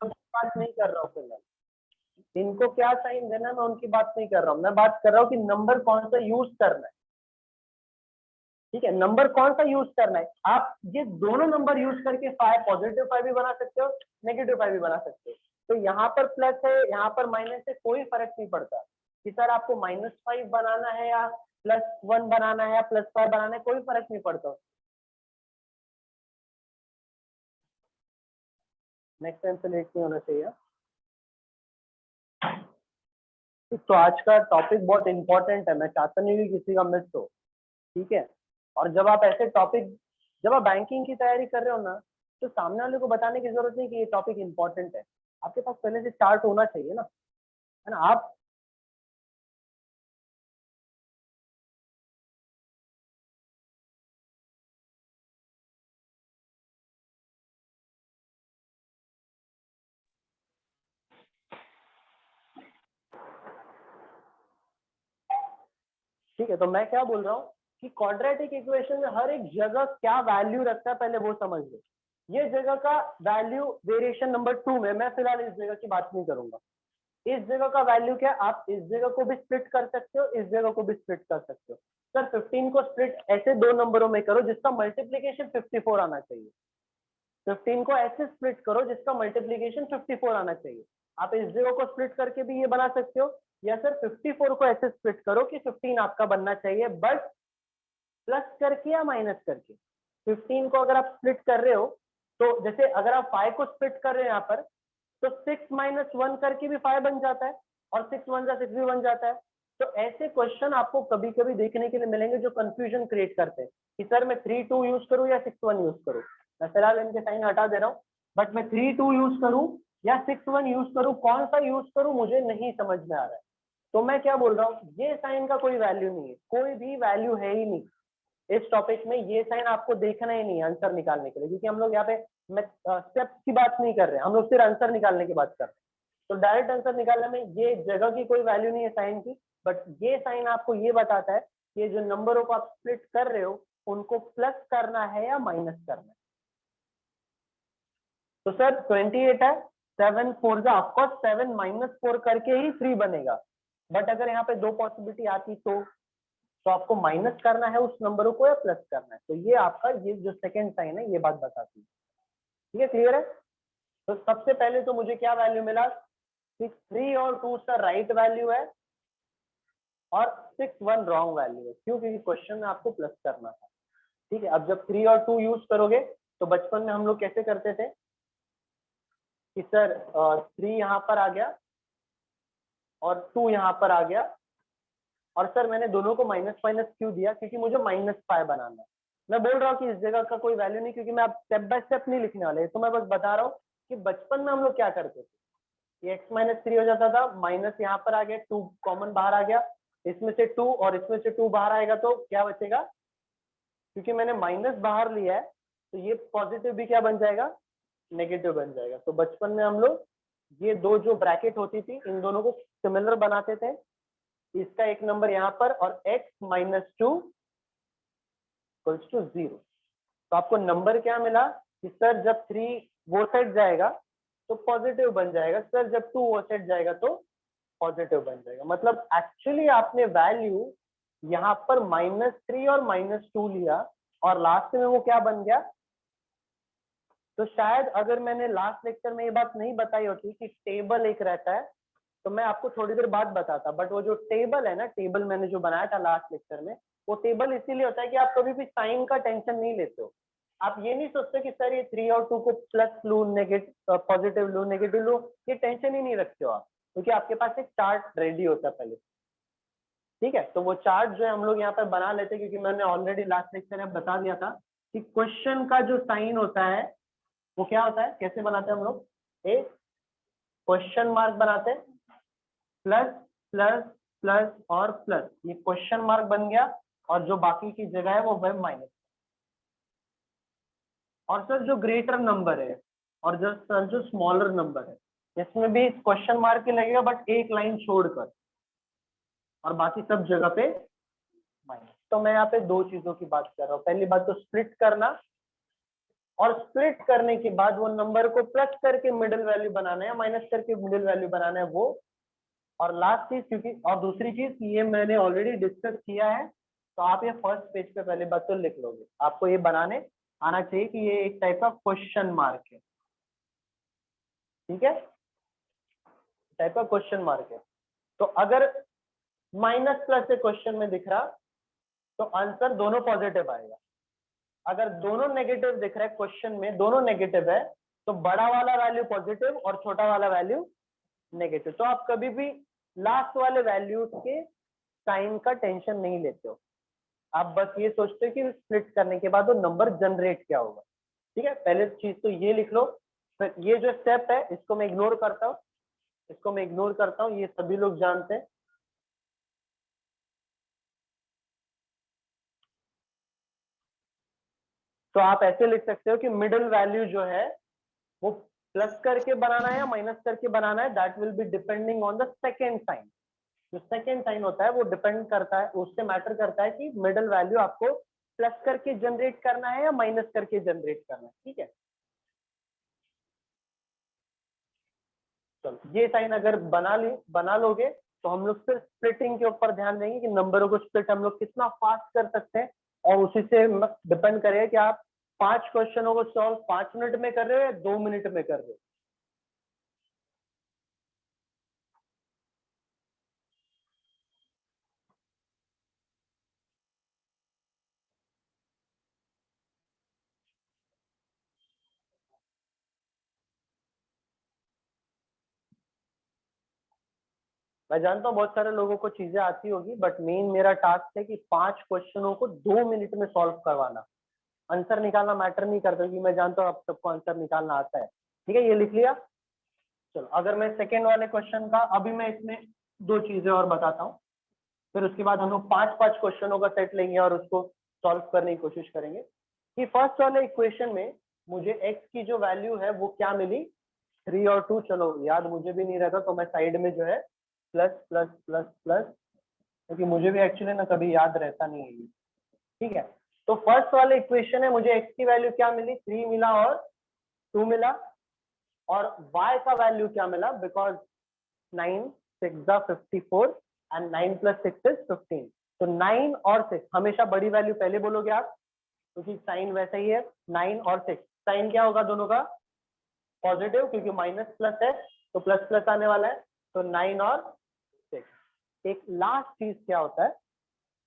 बात नहीं कर रहा हूँ फिलहाल। इनको क्या साइन देना है मैं उनकी बात नहीं कर रहा हूँ, मैं बात कर रहा हूँ कि नंबर कौन सा यूज करना है। ठीक है, नंबर कौन सा यूज करना है। आप ये दोनों नंबर यूज करके फाइव पॉजिटिव फाइव भी बना सकते हो, नेगेटिव फाइव भी बना सकते हो। तो यहाँ पर प्लस है, यहाँ पर माइनस है, कोई फर्क नहीं पड़ता कि सर आपको -5 बनाना है या +1 बनाना है या +5 बनाना है, कोई फर्क नहीं पड़ता। नेक्स्ट टाइम से लेट नहीं होना चाहिए। तो आज का टॉपिक बहुत इंपॉर्टेंट है, मैं चाहता नहीं कि किसी का मिस हो। ठीक है, और जब आप ऐसे टॉपिक, जब आप बैंकिंग की तैयारी कर रहे हो ना, तो सामने वाले को बताने की जरूरत नहीं कि ये टॉपिक इंपॉर्टेंट है। आपके पास पहले से चार्ट होना चाहिए ना, है ना। आप ठीक है, तो मैं क्या बोल रहा हूँ कि क्वाड्रेटिक इक्वेशन में हर एक जगह क्या वैल्यू रखता है पहले वो समझ लो। ये जगह का वैल्यू वेरिएशन नंबर 2 में, मैं फिलहाल इस जगह की बात नहीं करूंगा। इस जगह का वैल्यू क्या, आप इस जगह को भी स्प्लिट कर सकते हो, इस जगह को भी स्प्लिट कर सकते हो। सर 15 को स्प्लिट ऐसे दो नंबरों में करो जिसका मल्टीप्लीकेशन 54 आना चाहिए। 15 को ऐसे स्प्लिट करो जिसका मल्टीप्लीकेशन 54 आना चाहिए। आप इस जगह को स्प्लिट करके भी ये बना सकते हो, या सर 54 को ऐसे स्प्लिट करो कि 15 आपका बनना चाहिए, बट प्लस करके या माइनस करके। 15 को अगर आप स्प्लिट कर रहे हो, तो जैसे अगर आप 5 को स्प्लिट कर रहे हो यहाँ पर, तो 6 - 1 करके भी 5 बन जाता है, और 6 1 जा 6 भी बन जाता है। तो ऐसे क्वेश्चन आपको कभी कभी देखने के लिए मिलेंगे जो कंफ्यूजन क्रिएट करते हैं कि सर मैं 3 2 यूज करूं या 6 1 यूज करूं। मैं फिलहाल इनके साइन हटा दे रहा हूँ, बट मैं 3 2 यूज करूं या 6 1 यूज करूं, कौन सा यूज करूं मुझे नहीं समझ में आ रहा है। तो मैं क्या बोल रहा हूँ, ये साइन का कोई वैल्यू नहीं है, कोई भी वैल्यू है ही नहीं इस टॉपिक में। ये साइन आपको देखना ही नहीं है आंसर निकालने के लिए, क्योंकि हम लोग यहाँ पे स्टेप्स की बात नहीं कर रहे हैं, हम लोग सिर्फ आंसर निकालने की बात कर रहे हैं। तो डायरेक्ट आंसर निकालने में ये जगह की कोई वैल्यू नहीं है साइन की, बट ये साइन आपको ये बताता है कि जो नंबरों को आप स्प्लिट कर रहे हो उनको प्लस करना है या माइनस करना है। तो सर 28 है, 7 4 जा, ऑफकोर्स 7 -4 करके ही 3 बनेगा, बट अगर यहाँ पे दो पॉसिबिलिटी आती तो आपको माइनस करना है उस नंबरों को या प्लस करना है। तो ये आपका ये जो सेकंड साइन है ये बात बताती है। ठीक है, क्लियर है। तो सबसे पहले तो मुझे क्या वैल्यू मिला कि 3 और 2 का राइट वैल्यू है और 6 1 रॉन्ग वैल्यू है। क्यों, क्योंकि क्वेश्चन में आपको प्लस करना था। ठीक है, अब जब 3 और 2 यूज करोगे तो बचपन में हम लोग कैसे करते थे कि सर 3 यहाँ पर आ गया और 2 यहाँ पर आ गया, और सर मैंने दोनों को माइनस माइनस क्यों दिया, क्योंकि मुझे -5 बनाना है। मैं बोल रहा हूँ कि इस जगह का कोई वैल्यू नहीं, क्योंकि मैं आप स्टेप बाय स्टेप नहीं लिखने वाले, तो मैं बस बता रहा हूँ कि बचपन में हम लोग क्या करते थे। ये x - 3 हो जाता था, माइनस यहाँ पर आ गया, 2 कॉमन बाहर आ गया, इसमें से 2 और इसमें से 2 बाहर आएगा तो क्या बचेगा, क्योंकि मैंने माइनस बाहर लिया है तो ये पॉजिटिव भी क्या बन जाएगा, नेगेटिव बन जाएगा। तो बचपन में हम लोग ये दो जो ब्रैकेट होती थी इन दोनों को सिमिलर बनाते थे, इसका एक नंबर यहाँ पर और x - 2 = 0। तो आपको नंबर क्या मिला कि सर जब 3 वो साइड जाएगा तो पॉजिटिव बन जाएगा, सर जब 2 वो साइड जाएगा तो पॉजिटिव बन जाएगा। मतलब एक्चुअली आपने वैल्यू यहाँ पर -3 और -2 लिया और लास्ट में वो क्या बन गया। तो शायद अगर मैंने लास्ट लेक्चर में ये बात नहीं बताई होती कि टेबल एक रहता है, तो मैं आपको थोड़ी देर बाद बताता, बट वो जो टेबल है ना, टेबल मैंने जो बनाया था लास्ट लेक्चर में, वो टेबल इसीलिए होता है कि आप कभी भी साइन का टेंशन नहीं लेते हो। आप ये नहीं सोचते कि सर ये 3 और 2 को प्लस लू, नेगेटिव पॉजिटिव लू, नेगेटिव लू, ये टेंशन ही नहीं रखते हो आप, क्योंकि आपके पास एक चार्ट रेडी होता है पहले। ठीक है, तो वो चार्ट जो है हम लोग यहाँ पर बना लेते हैं, क्योंकि मैंने ऑलरेडी लास्ट लेक्चर में बता दिया था कि क्वेश्चन का जो साइन होता है वो क्या होता है, कैसे बनाते हैं हम लोग, एक क्वेश्चन मार्क बनाते हैं, प्लस प्लस प्लस और प्लस, ये क्वेश्चन मार्क बन गया, और जो बाकी की जगह है वो है माइनस। और सर जो ग्रेटर नंबर है और जो स्मॉलर नंबर है इसमें भी क्वेश्चन मार्क ही लगेगा, बट एक लाइन छोड़कर, और बाकी सब जगह पे माइनस। तो मैं यहाँ पे दो चीजों की बात कर रहा हूँ। पहली बात तो स्प्लिट करना, और स्प्लिट करने के बाद वो नंबर को प्लस करके मिडिल वैल्यू बनाना है, माइनस करके मिडिल वैल्यू बनाना है वो। और लास्ट चीज, क्योंकि और दूसरी चीज ये मैंने ऑलरेडी डिस्कस किया है, तो आप ये फर्स्ट पेज पे पहले बात तो लिख लोगे, आपको ये बनाने आना चाहिए कि ये एक टाइप का क्वेश्चन मार्क है, ठीक है, टाइप का क्वेश्चन मार्क है। तो अगर माइनस प्लस से क्वेश्चन में दिख रहा तो आंसर दोनों पॉजिटिव आएगा। अगर दोनों नेगेटिव दिख रहा है क्वेश्चन में, दोनों नेगेटिव है, तो बड़ा वाला वैल्यू पॉजिटिव और छोटा वाला वैल्यू नेगेटिव। तो आप कभी भी लास्ट वाले वैल्यू के साइन का टेंशन नहीं लेते हो, आप बस ये सोचते हो कि स्प्लिट करने के बाद वो नंबर जनरेट क्या होगा, ठीक है। पहले चीज तो ये लिख लो, फिर ये जो स्टेप है इसको मैं इग्नोर करता हूँ, इसको मैं इग्नोर करता हूँ, ये सभी लोग जानते हैं। तो आप ऐसे लिख सकते हो कि मिडिल वैल्यू जो है वो प्लस करके बनाना है या माइनस करके बनाना है, that will be depending on the second sign. जो सेकेंड साइन होता है वो डिपेंड करता है, उससे मैटर करता है कि मिडिल वैल्यू आपको प्लस करके जनरेट करना है या माइनस करके जनरेट करना है, ठीक है। चलो ये साइन अगर बना लोगे तो हम लोग फिर स्प्लिटिंग के ऊपर ध्यान देंगे कि नंबरों को स्प्लिट हम लोग कितना फास्ट कर सकते हैं, और उसी से डिपेंड करेगा कि आप 5 क्वेश्चनों को सॉल्व 5 मिनट में कर रहे हो या 2 मिनट में कर रहे हो। मैं जानता हूँ बहुत सारे लोगों को चीजें आती होगी, बट मेन मेरा टास्क है कि 5 क्वेश्चनों को 2 मिनट में सॉल्व करवाना। आंसर निकालना मैटर नहीं करता, क्योंकि मैं जानता हूँ आप सबको आंसर निकालना आता है, ठीक है। ये लिख लिया। चलो अगर मैं सेकेंड वाले क्वेश्चन का, अभी मैं इसमें 2 चीजें और बताता हूँ, फिर उसके बाद हम लोग 5-5 क्वेश्चनों का सेट लेंगे और उसको सॉल्व करने की कोशिश करेंगे। कि फर्स्ट वाले इक्वेशन में मुझे x की जो वैल्यू है वो क्या मिली, 3 और 2। चलो याद मुझे भी नहीं रहता, तो मैं साइड में जो है प्लस प्लस प्लस प्लस, क्योंकि मुझे भी एक्चुअली ना कभी याद रहता नहीं है, ठीक है। तो फर्स्ट वाले इक्वेशन है, मुझे x की वैल्यू क्या मिली, 3 मिला और 2 मिला, और y का वैल्यू क्या मिला, बिकॉज 9 6 54 एंड 9 + 6 is 15। तो 9 और 6 हमेशा बड़ी वैल्यू पहले बोलोगे आप, क्योंकि साइन वैसा ही है। 9 और 6 साइन क्या होगा दोनों का, पॉजिटिव, क्योंकि माइनस प्लस है तो प्लस प्लस आने वाला है। तो 9 और 6। एक लास्ट चीज क्या होता है,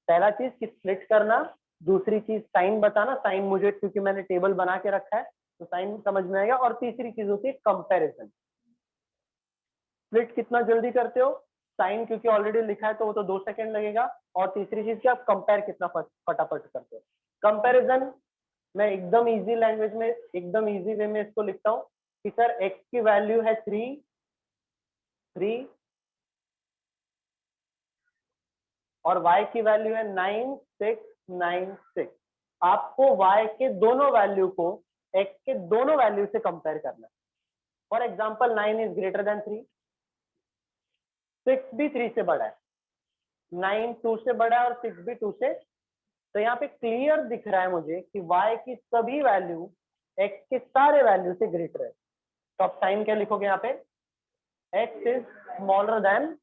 पहला चीज कि स्प्लिट करना, दूसरी चीज साइन बताना, साइन मुझे क्योंकि मैंने टेबल बना के रखा है तो साइन समझ में आएगा, और तीसरी चीज होती है कंपैरिजन। स्प्लिट कितना जल्दी करते हो, साइन क्योंकि ऑलरेडी लिखा है तो वो तो 2 सेकंड लगेगा, और तीसरी चीज क्या, कंपेयर कितना फटाफट करते हो। कंपैरिजन मैं एकदम इजी लैंग्वेज में, एकदम इजी वे में इसको लिखता हूँ कि सर x की वैल्यू है 3 और y की वैल्यू है 9 6 9 6। आपको y के दोनों वैल्यू को x के दोनों वैल्यू से कंपेयर करना है। For example 9 is greater then 3, 6 भी 3 से बड़ा है, 9 2 से बड़ा है और 6 भी 2 से। तो यहाँ पे क्लियर दिख रहा है मुझे कि y की सभी वैल्यू x के सारे वैल्यू से ग्रेटर है। तो आप साइन क्या लिखोगे यहाँ पे, x is smaller then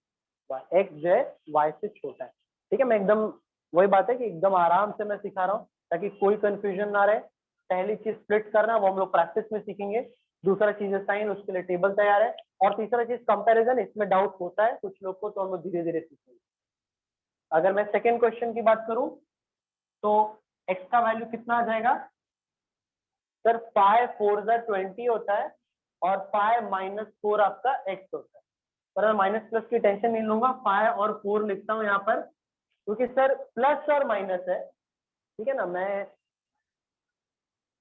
y, x जो है y से छोटा है, ठीक है। मैं एकदम, वही बात है कि एकदम आराम से मैं सिखा रहा हूँ ताकि कोई कंफ्यूजन ना रहे। पहली चीज स्प्लिट करना, वो हम लोग प्रैक्टिस में सीखेंगे। दूसरा चीज है साइन, उसके लिए टेबल तैयार है। और तीसरा चीज कंपैरिजन, इसमें डाउट होता है कुछ लोग को, तो हम लोग धीरे धीरे सीखेंगे। अगर मैं सेकेंड क्वेश्चन की बात करूं तो x का वैल्यू कितना आ जाएगा, सर 5 4 20 होता है, और 5 -4 आपका x होता है। पर मैं माइनस प्लस की टेंशन नहीं लूंगा, 5 और 4 लिखता हूँ यहाँ पर, क्योंकि सर प्लस और माइनस है, ठीक है ना। मैं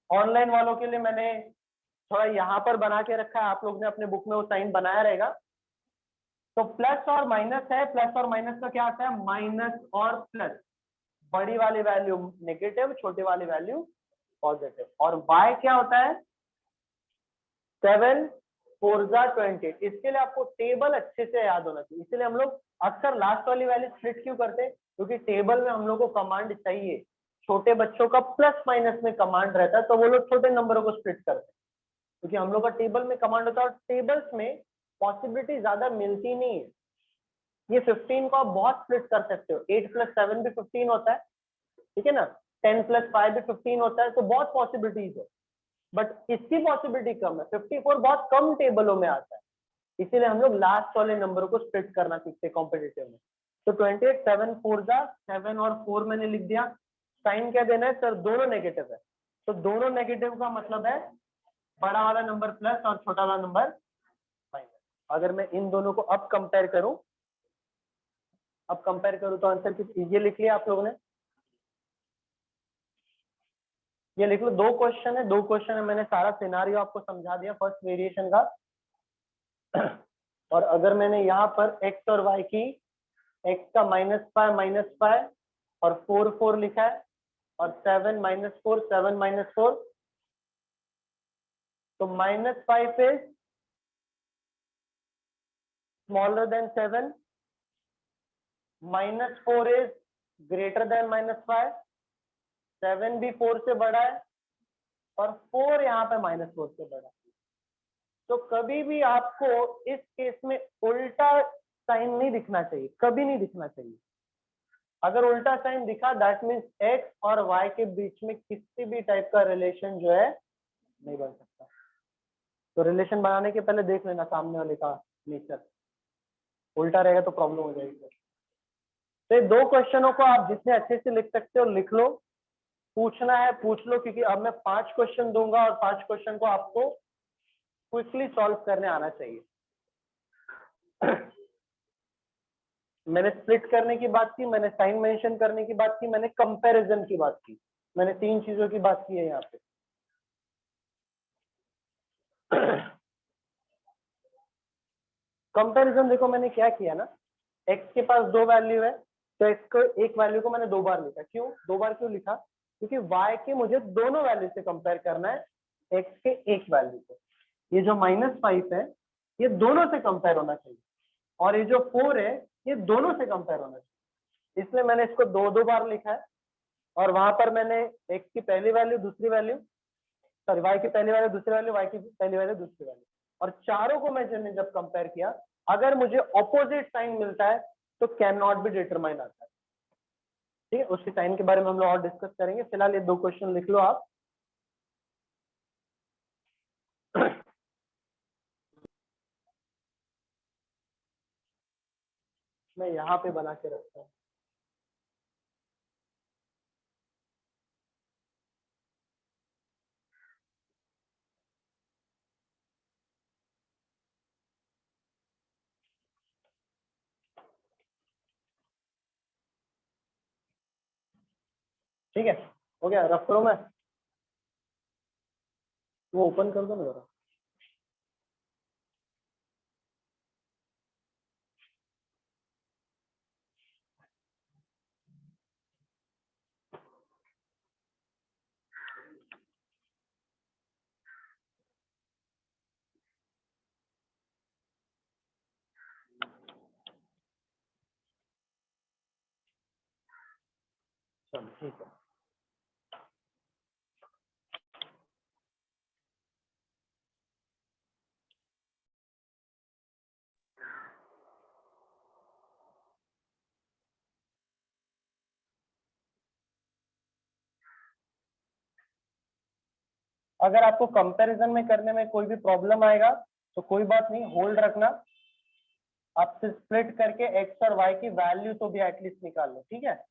ऑनलाइन वालों के लिए मैंने थोड़ा यहाँ पर बना के रखा है, आप लोग ने अपने बुक में वो साइन बनाया रहेगा। तो प्लस और माइनस है, प्लस और माइनस का क्या आता है, माइनस और प्लस, बड़ी वाली वैल्यू नेगेटिव, छोटी वाली वैल्यू पॉजिटिव। और y क्या होता है, 7 4 20। इसके लिए आपको टेबल अच्छे से याद होना चाहिए, इसलिए हम लोग अक्सर लास्ट वाली वैल्यू स्प्लिट क्यों करते हैं, क्योंकि टेबल में हम लोग को कमांड चाहिए छोटे बच्चों का प्लस माइनस में कमांड रहता है तो वो लोग छोटे नंबरों को स्प्लिट करते हैं, क्योंकि हम लोग का टेबल में कमांड होता है और टेबल्स में पॉसिबिलिटी ज्यादा मिलती नहीं है। ये 15 को आप बहुत स्प्लिट कर सकते हो, 8 + 7 भी 15 होता है, ठीक है ना, 10 + 5 भी 15 होता है, तो बहुत पॉसिबिलिटीज है, बट इसकी पॉसिबिलिटी कम है। 54 बहुत कम टेबलों में आता है, इसीलिए हम लोग लास्ट वाले नंबर को स्प्लिट करना सीखते हैं कॉम्पिटिटिव में। तो 28 7 4 जा 7 और 4 मैंने लिख दिया। साइन क्या देना है सर? दोनों नेगेटिव है, तो दोनों नेगेटिव का मतलब है बड़ा वाला नंबर प्लस और छोटा वाला नंबर माइनस। अगर मैं इन दोनों को अब कंपेयर करूं, तो आंसर ये लिख लिया आप लोगों ने, ये लिख लो। दो क्वेश्चन है, मैंने सारा सिनारियो आपको समझा दिया फर्स्ट वेरिएशन का। और अगर मैंने यहाँ पर x और y की, x का -5 और 4 4 लिखा है, और 7 -4 7 -4, तो -5 is smaller then 7, -4 is greater then -5, 7 भी 4 से बड़ा है, और 4 यहाँ पे -4 से बड़ा है। तो कभी भी आपको इस केस में उल्टा साइन नहीं दिखना चाहिए, कभी नहीं दिखना चाहिए। अगर उल्टा साइन दिखा दैट मीन्स x और y के बीच में किसी भी टाइप का रिलेशन जो है नहीं बन सकता। तो रिलेशन बनाने के पहले देख लेना सामने वाले का नेचर, उल्टा रहेगा तो प्रॉब्लम हो जाएगी। तो ये दो क्वेश्चनों को आप जितने अच्छे से लिख सकते हो लिख लो, पूछना है पूछ लो, क्योंकि अब मैं 5 क्वेश्चन दूंगा और 5 क्वेश्चन को आपको क्विकली सॉल्व करने आना चाहिए। मैंने स्प्लिट करने की बात की, मैंने साइन मेंशन करने की बात की, मैंने कंपैरिजन की बात की, मैंने 3 चीजों की बात की है यहाँ पे। कंपैरिजन देखो मैंने क्या किया ना, x के पास 2 वैल्यू है, तो x को एक वैल्यू को मैंने 2 बार लिखा। क्यों 2 बार क्यों लिखा? क्योंकि y के मुझे दोनों वैल्यू से कंपेयर करना है, x के एक वैल्यू को। ये जो -5 है ये दोनों से कंपेयर होना चाहिए, और ये जो 4 है ये दोनों से कंपेयर होना चाहिए, इसलिए मैंने इसको 2 बार लिखा है। और वहां पर मैंने x की पहली वैल्यू दूसरी वैल्यू, सॉरी y की पहली वैल्यू दूसरी वैल्यू, y की पहली वैल्यू दूसरी वैल्यू, और चारों को मैंने जब कंपेयर किया, अगर मुझे ऑपोजिट साइन मिलता है तो कैन नॉट बी डिटरमाइन आता है। ठीक है, उसके साइन के बारे में हम लोग और डिस्कस करेंगे। फिलहाल ये 2 क्वेश्चन लिख लो आप। मैं यहाँ पे बना के रखता हूँ। ठीक है, हो गया, रख करो। मैं वो ओपन कर दो ना जरा। चलो ठीक है। अगर आपको कंपैरिजन में करने में कोई भी प्रॉब्लम आएगा तो कोई बात नहीं, होल्ड रखना। आप सिर्फ स्प्लिट करके x और y की वैल्यू तो भी एटलीस्ट निकाल लो, ठीक है।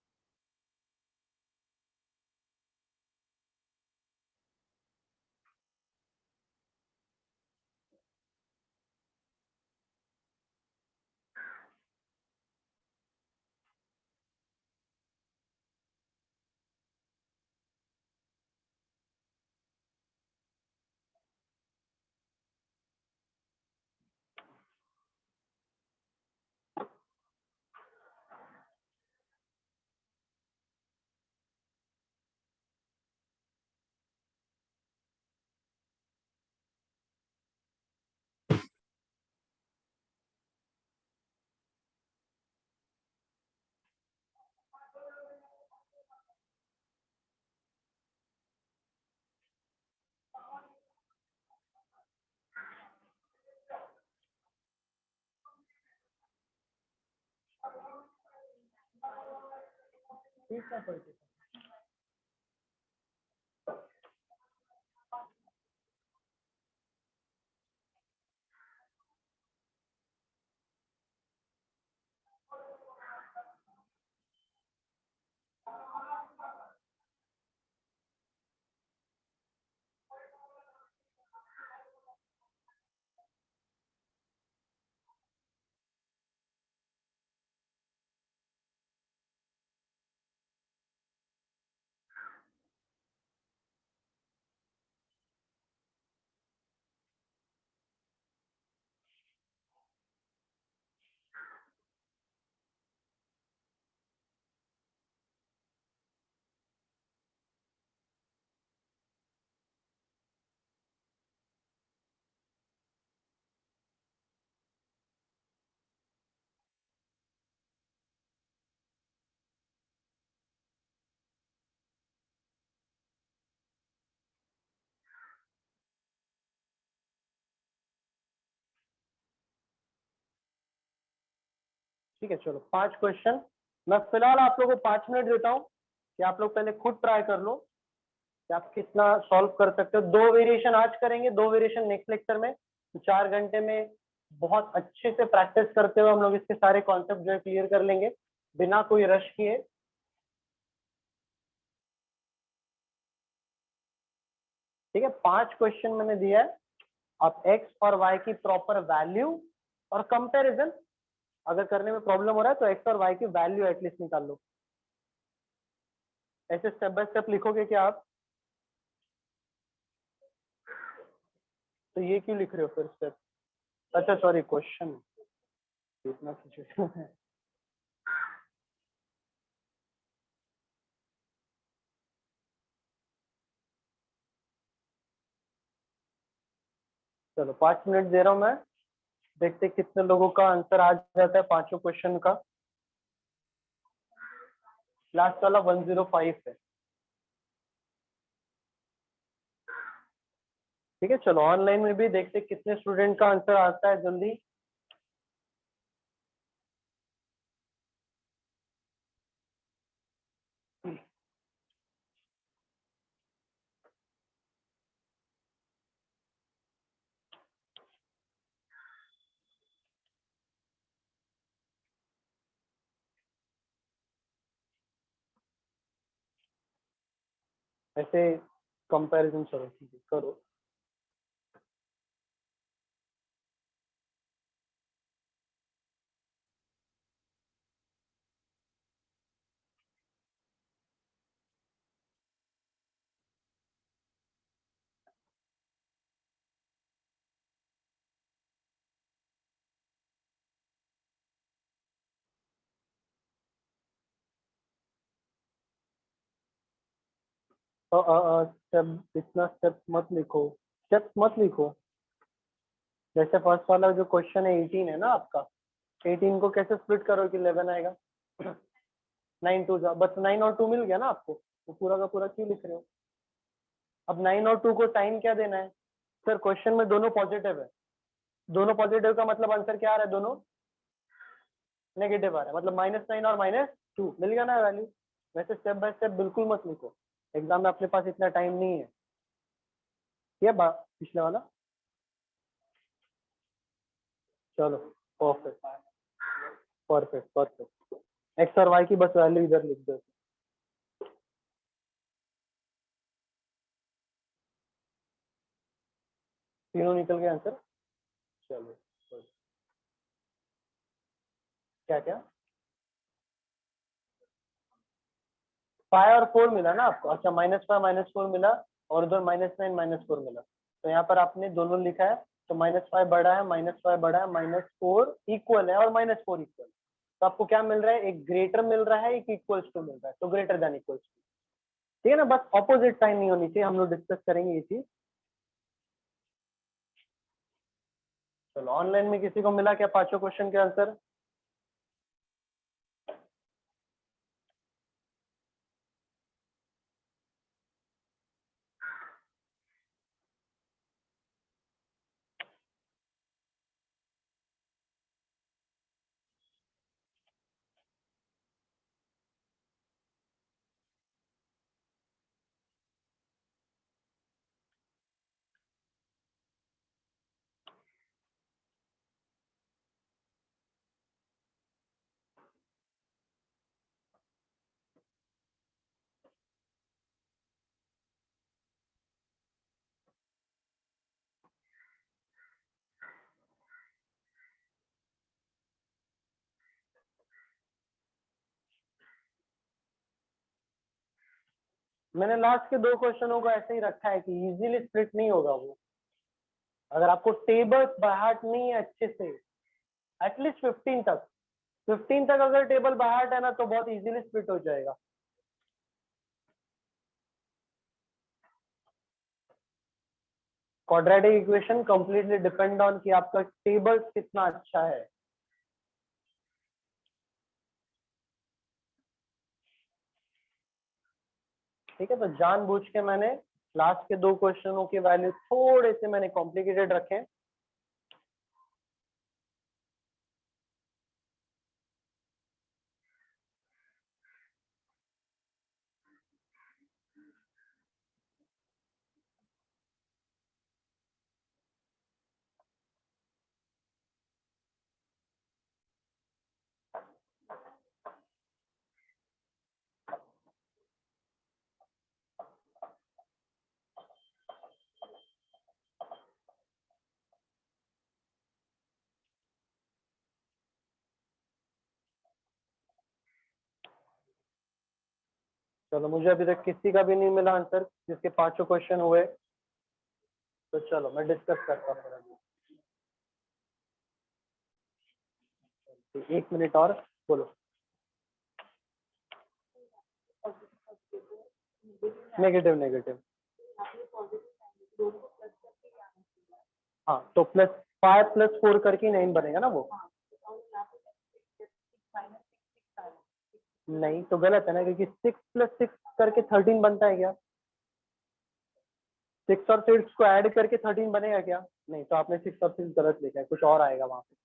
ठीक है पढ़ के। ठीक है चलो 5 क्वेश्चन। मैं फिलहाल आप लोगों को 5 मिनट देता हूँ कि आप लोग पहले खुद ट्राई कर लो कि आप कितना सॉल्व कर सकते हो। 2 वेरिएशन आज करेंगे, 2 वेरिएशन नेक्स्ट लेक्चर में। तो 4 घंटे में बहुत अच्छे से प्रैक्टिस करते हुए हम लोग इसके सारे कॉन्सेप्ट जो है क्लियर कर लेंगे बिना कोई रश किए। ठीक है 5 क्वेश्चन मैंने दिया है। आप एक्स और वाई की प्रॉपर वैल्यू और कंपैरिजन अगर करने में प्रॉब्लम हो रहा है तो एक्स और वाई की वैल्यू एटलीस्ट निकाल लो। ऐसे स्टेप बाय स्टेप लिखोगे क्या आप? तो ये क्यों लिख रहे हो फिर स्टेप? अच्छा सॉरी क्वेश्चन इतना सिचुएशन है। चलो 5 मिनट दे रहा हूँ मैं, देखते कितने लोगों का आंसर आ जाता है 5 क्वेश्चन का। लास्ट वाला 105 है। ठीक है चलो ऑनलाइन में भी देखते कितने स्टूडेंट का आंसर आता है जल्दी। ऐसे कंपैरिजन चलो ठीक है करो। स्टेप इतना स्टेप मत लिखो, स्टेप मत लिखो। जैसे फर्स्ट वाला जो क्वेश्चन है 18 है ना आपका, 18 को कैसे स्प्लिट करो कि 11 आएगा? 9 2 जा बस 9 और 2 मिल गया ना आपको, तो पूरा का पूरा क्यों लिख रहे हो? अब 9 और 2 को साइन क्या देना है? सर क्वेश्चन में दोनों पॉजिटिव है, दोनों पॉजिटिव का मतलब आंसर क्या आ रहा है? दोनों नेगेटिव आ रहा है, मतलब -9 और -2 मिल गया ना वैल्यू। वैसे स्टेप बाय स्टेप बिल्कुल मत लिखो, एग्जाम में अपने पास इतना टाइम नहीं है। ये पिछले वाला चलो परफेक्ट परफेक्ट परफेक्ट। एक्स और वाई की बस वैल्यू इधर लिख दो। तीनों निकल गए आंसर। चलो क्या क्या 5 और 4 मिला ना आपको? अच्छा -5 -4 मिला और उधर -9 -4 मिला, तो यहाँ पर आपने दोनों लिखा है। तो -5 बड़ा है, -5 बड़ा है, -4 इक्वल है और -4 इक्वल। तो आपको क्या मिल रहा है? एक ग्रेटर मिल रहा है, एक इक्वल्स टू मिल रहा है, तो ग्रेटर देन इक्वल्स टू। ठीक है ना, बस ऑपोजिट साइन नहीं होनी चाहिए, हम लोग डिस्कस करेंगे ये चीज। चलो ऑनलाइन में किसी को मिला क्या 5 क्वेश्चन के आंसर? मैंने लास्ट के 2 क्वेश्चनों को ऐसे ही रखा है कि इजीली स्प्लिट नहीं होगा वो। अगर आपको टेबल्स बाहर नहीं है अच्छे से, एटलीस्ट 15 तक अगर टेबल बाहर है ना तो बहुत इजीली स्प्लिट हो जाएगा। Quadratic equation completely depend on कि आपका टेबल कितना अच्छा है। ठीक है, तो जानबूझ के मैंने लास्ट के 2 क्वेश्चनों की वैल्यू थोड़े से मैंने कॉम्प्लिकेटेड रखे। चलो, मुझे अभी तक किसी का भी नहीं मिला आंसर जिसके 5 क्वेश्चन हुए, तो चलो मैं डिस्कस करता हूँ। 1 मिनट और बोलो। नेगेटिव नेगेटिव, हाँ तो प्लस 5 + 4 करके 9 बनेगा ना वो। नहीं तो गलत है ना, क्योंकि 6 + 6 करके 13 बनता है क्या? 6 और 6 को ऐड करके 13 बनेगा क्या? नहीं, तो आपने 6 और 6 गलत लिखा है, कुछ और आएगा वहां पे।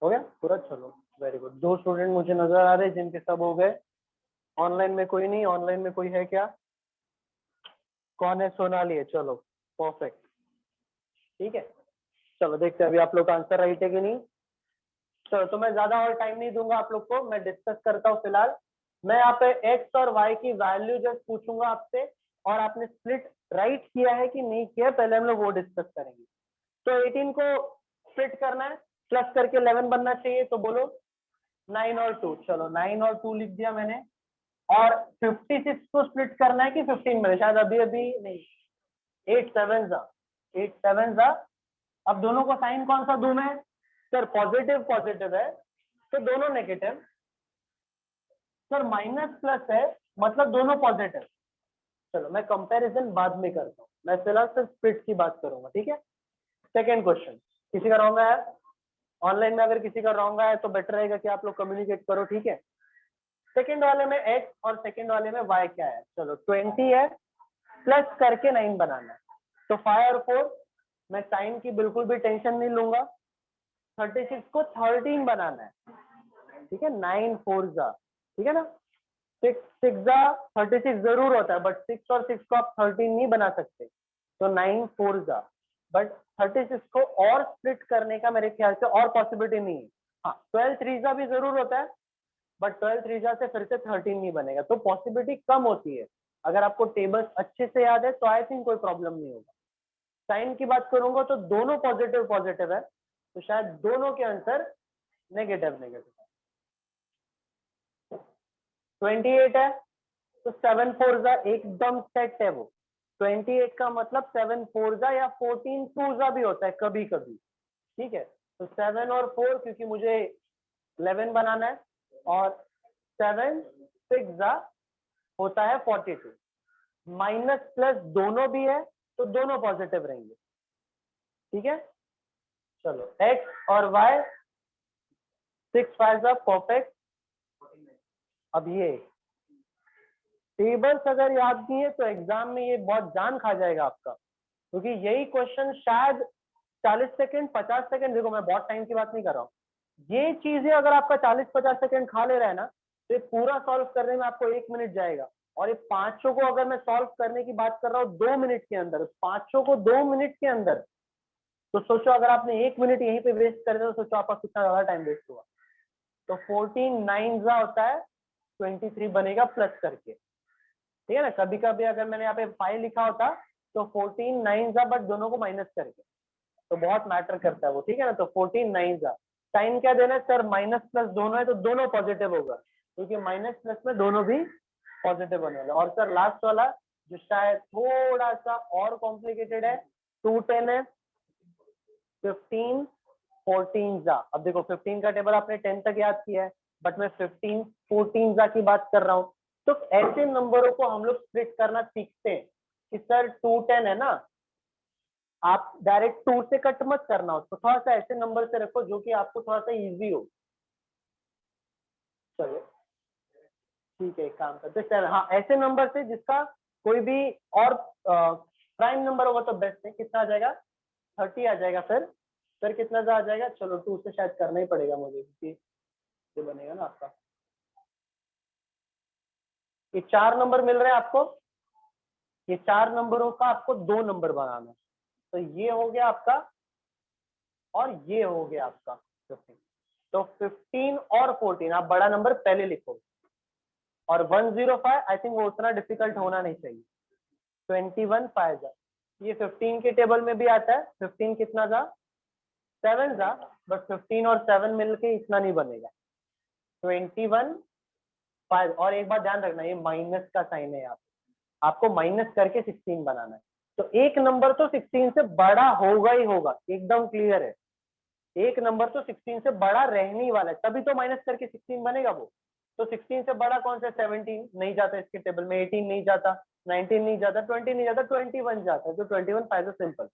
हो गया पूरा? चलो वेरी गुड। 2 स्टूडेंट मुझे नजर आ रहे जिनके सब हो गए। ऑनलाइन में कोई नहीं? ऑनलाइन में कोई है क्या? कौन है? सोनाली है, चलो परफेक्ट। ठीक है, चलो देखते हैं अभी आप लोग का आंसर राइट है कि नहीं। चलो, तो मैं ज्यादा और टाइम नहीं दूंगा आप लोग को, मैं डिस्कस करता हूँ फिलहाल। मैं यहाँ पे एक्स और वाई की वैल्यू जस्ट पूछूंगा आपसे, और आपने स्प्लिट राइट किया है कि नहीं किया, पहले हम लोग वो डिस्कस करेंगे। तो 18 को स्प्लिट करना है, प्लस करके 11 बनना चाहिए, तो बोलो 9 और 2। चलो 9 और 2 लिख दिया मैंने। और 56 को स्प्लिट करना है कि 15 में, शायद अभी अभी नहीं। 8 7 जा, 8 7 जा। अब दोनों को साइन कौन सा दूं मैं? सर पॉजिटिव पॉजिटिव है तो दोनों नेगेटिव। सर माइनस प्लस है मतलब दोनों पॉजिटिव। चलो मैं कंपैरिजन बाद में करता हूँ, मैं फिलहाल सिर्फ स्प्लिट की बात करूंगा। ठीक है, सेकेंड क्वेश्चन किसी का रॉन्ग है? ऑनलाइन में अगर किसी का रॉन्ग है तो बेटर रहेगा कि आप लोग कम्युनिकेट करो। ठीक है, सेकेंड वाले में x और सेकेंड वाले में y क्या है? चलो 20 है, प्लस करके 9 बनाना है, तो 5 और 4। मैं साइन की बिल्कुल भी टेंशन नहीं लूंगा। 36 को 13 बनाना है। ठीक है, 9 4 जा, ठीक है ना। 6 6 जा 36 जरूर होता है, बट 6 और 6 को आप 13 नहीं बना सकते, तो 9 4 जा। बट 36 को और स्प्लिट करने का मेरे ख्याल से और पॉसिबिलिटी नहीं है। हाँ 12 3 जा भी जरूर होता है, बट 12 3 जा से फिर से 13 नहीं बनेगा, तो पॉसिबिलिटी कम होती है। अगर आपको टेबल्स अच्छे से याद है तो आई थिंक कोई प्रॉब्लम नहीं होगा। साइन की बात करूंगा तो दोनों पॉजिटिव पॉजिटिव है, तो शायद दोनों के आंसर नेगेटिव नेगेटिव है। 28 है तो 7 4 जा एकदम सेट है वो। 28 का मतलब 7 4 जा या 14 2 जा भी होता है कभी कभी। ठीक है, तो 7 और 4, क्योंकि मुझे 11 बनाना है, और 7 6 जा होता है 42। माइनस प्लस दोनों भी है तो दोनों पॉजिटिव रहेंगे। ठीक है, चलो x और y 6 5 जा परफेक्ट। अब ये टेबल्स अगर याद नहीं है तो एग्जाम में ये बहुत जान खा जाएगा आपका, क्योंकि यही क्वेश्चन शायद 40 सेकंड 50 सेकंड, देखो मैं बहुत टाइम की बात नहीं कर रहा हूँ, ये चीजें अगर आपका 40-50 सेकंड खा ले रहा है ना, तो ये पूरा सॉल्व करने में आपको 1 मिनट जाएगा। और ये पांचों को अगर मैं सॉल्व करने की बात कर रहा हूँ 2 मिनट के अंदर, पांचों को 2 मिनट के अंदर, तो सोचो अगर आपने 1 मिनट यहीं पे वेस्ट कर दिया तो सोचो आपका कितना ज्यादा टाइम वेस्ट हुआ। तो 14 9 जा होता है 23 बनेगा प्लस करके। ठीक है ना, कभी कभी अगर मैंने यहाँ पे 5 लिखा होता तो 14 9 जा, बट दोनों को माइनस करके, तो बहुत मैटर करता है वो। ठीक है ना, तो 14 9 जा। साइन क्या देना है सर? माइनस प्लस दोनों है तो दोनों पॉजिटिव होगा, क्योंकि माइनस प्लस में दोनों भी पॉजिटिव होने वाला। और सर लास्ट वाला जो शायद थोड़ा सा और कॉम्प्लिकेटेड है, 2 10 है, 15 14 जा। अब देखो 15 का टेबल आपने 10 तक याद किया है, बट मैं 15 14 जा की बात कर रहा हूँ। तो ऐसे नंबरों को हम लोग स्प्लिट करना सीखते हैं कि सर 2 10 है ना, आप डायरेक्ट 2 से कट मत करना उसको, थोड़ा सा ऐसे नंबर से रखो जो कि आपको थोड़ा सा इजी हो। चलो ठीक है, एक काम करते हैं, हाँ ऐसे नंबर से जिसका कोई भी और प्राइम नंबर होगा तो बेस्ट है। कितना आ जाएगा? 30 आ जाएगा। फिर कितना आ जाएगा? चलो 2 से शायद करना ही पड़ेगा मुझे, क्योंकि ये बनेगा ना आपका, ये 4 नंबर मिल रहे हैं आपको, ये 4 नंबरों का आपको 2 नंबर बनाना है। तो ये हो गया आपका और ये हो गया आपका 15। तो 15 और 14 आप बड़ा नंबर पहले लिखो, और 105 आई थिंक वो उतना डिफिकल्ट होना नहीं चाहिए। 21 5 जा, ये 15 के टेबल में भी आता है। 15 कितना था? 7 था, बट 15 और 7 मिलके इतना नहीं बनेगा। 21 5। और एक बात ध्यान रखना, ये माइनस का साइन है यहाँ पे, आपको माइनस करके 16 बनाना है। तो एक नंबर तो 16 से बड़ा होगा ही होगा, एकदम क्लियर है। एक नंबर तो 16 से बड़ा रहने ही वाला है, तभी तो माइनस करके 16 बनेगा वो। तो 16 से बड़ा कौन सा? 17 नहीं जाता इसके टेबल में, 18 नहीं जाता, 19 नहीं जाता, 20 नहीं जाता, 21 जाता है। तो 21 5 सिंपल।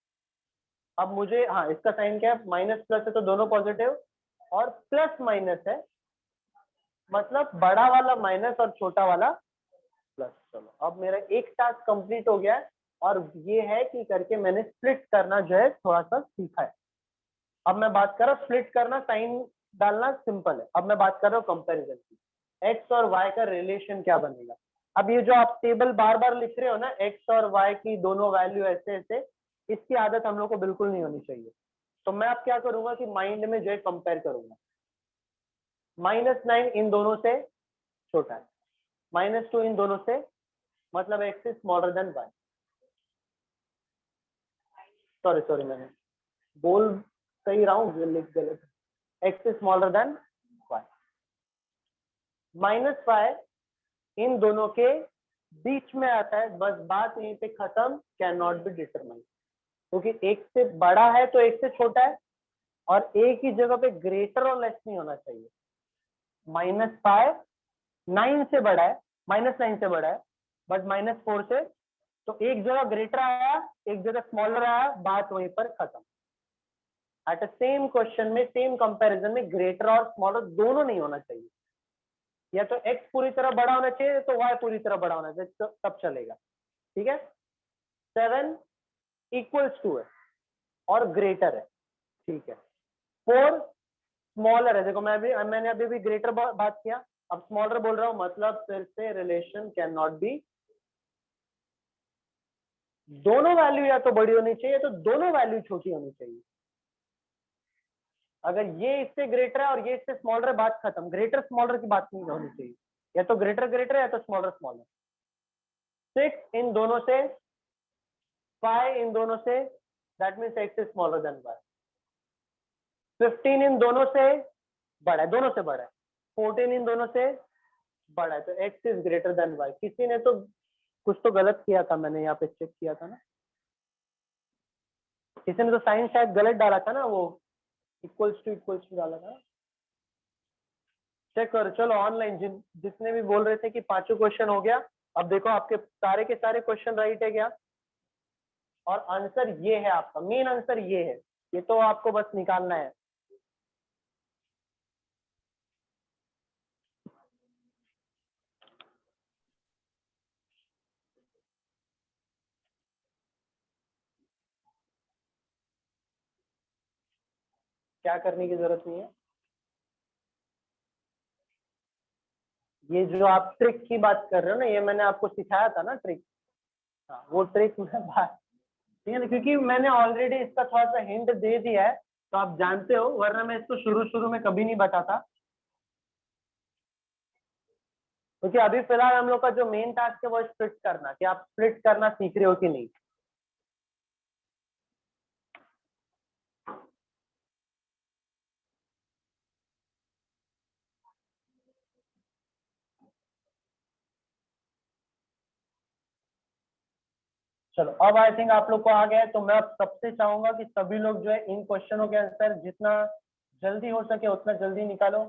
अब मुझे, हाँ इसका साइन क्या है? माइनस प्लस है तो दोनों पॉजिटिव, और प्लस माइनस है मतलब बड़ा वाला माइनस और छोटा वाला प्लस। चलो अब मेरा एक टास्क कंप्लीट हो गया है, और ये है कि करके मैंने स्प्लिट करना जो है थोड़ा सा सीखा है। अब मैं बात कर रहा हूँ स्प्लिट करना, साइन डालना सिंपल है। अब मैं बात कर रहा हूँ कंपैरिजन की, एक्स और वाई का रिलेशन क्या बनेगा। अब ये जो आप टेबल बार बार लिख रहे हो ना, एक्स और वाई की दोनों वैल्यू ऐसे ऐसे, इसकी आदत हम लोग को बिल्कुल नहीं होनी चाहिए। तो मैं अब क्या करूंगा कि माइंड में जो है कंपेयर करूंगा। -9 इन दोनों से छोटा है, -2 इन दोनों से, मतलब x is smaller than y. Sorry sorry, मैंने बोल सही रहा हूँ, लिख गलत। X is smaller than y. -5 इन दोनों के बीच में आता है, बस बात यहीं पे खत्म, कैन नॉट बी डिटरमाइन, क्योंकि एक से बड़ा है तो एक से छोटा है, और एक ही जगह पे ग्रेटर और लेस नहीं होना चाहिए। -5 9 से बड़ा है, -9 से बड़ा है, बट -4 से, तो एक जगह ग्रेटर आया, एक जगह स्मॉलर आया, बात वहीं पर खत्म। एट अ सेम क्वेश्चन में, सेम कंपैरिजन में ग्रेटर और स्मॉलर दोनों नहीं होना चाहिए। या तो x पूरी तरह बड़ा होना चाहिए, तो y पूरी तरह बड़ा होना चाहिए, तो तब चलेगा। ठीक है, 7 इक्वल्स टू है और ग्रेटर है, ठीक है। 4 स्मॉलर है, देखो मैंने अभी भी ग्रेटर बात किया, अब स्मॉलर बोल रहा हूं, मतलब फिर से रिलेशन कैन नॉट बी, दोनों वैल्यू या तो बड़ी होनी चाहिए, तो दोनों वैल्यू छोटी होनी चाहिए। अगर ये इससे ग्रेटर है और ये इससे स्मॉलर है, बात खत्म, ग्रेटर स्मॉलर की बात नहीं होनी चाहिए, या तो ग्रेटर ग्रेटर है या तो स्मॉलर स्मॉलर। 6 इन दोनों से, 5 इन दोनों से, that means x is smaller than y. 15 इन दोनों से बड़ा है, दोनों से बड़ा है। 14 इन दोनों से बड़ा है, तो x is greater than y. किसी ने तो कुछ तो गलत किया था, मैंने यहाँ पे चेक किया था ना, किसी ने तो साइन शायद गलत डाला था ना, वो इक्वल्स टू डाला था। चेक करो, चलो ऑनलाइन जितने भी बोल रहे थे कि पांचों क्वेश्चन हो गया, अब देखो आपके सारे के सारे क्वेश्चन राइट है क्या, और आंसर ये है आपका, मेन आंसर ये है, ये तो आपको बस निकालना है। क्या करने की जरूरत नहीं है, ये जो आप ट्रिक की बात कर रहे हो ना, ये मैंने आपको सिखाया था ना ट्रिक, हाँ वो ट्रिक मैं बात, ठीक है ना, क्योंकि मैंने ऑलरेडी इसका थोड़ा सा हिंट दे दिया है, तो आप जानते हो, वरना मैं इसको शुरू शुरू में कभी नहीं बताता, क्योंकि अभी फिलहाल हम लोग का जो मेन टास्क है वो स्प्लिट करना, कि आप स्प्लिट करना सीख रहे हो कि नहीं। चलो अब आई थिंक आप लोग को आ गया है, तो मैं अब सबसे चाहूंगा कि सभी लोग जो है इन क्वेश्चनों के आंसर जितना जल्दी हो सके उतना जल्दी निकालो।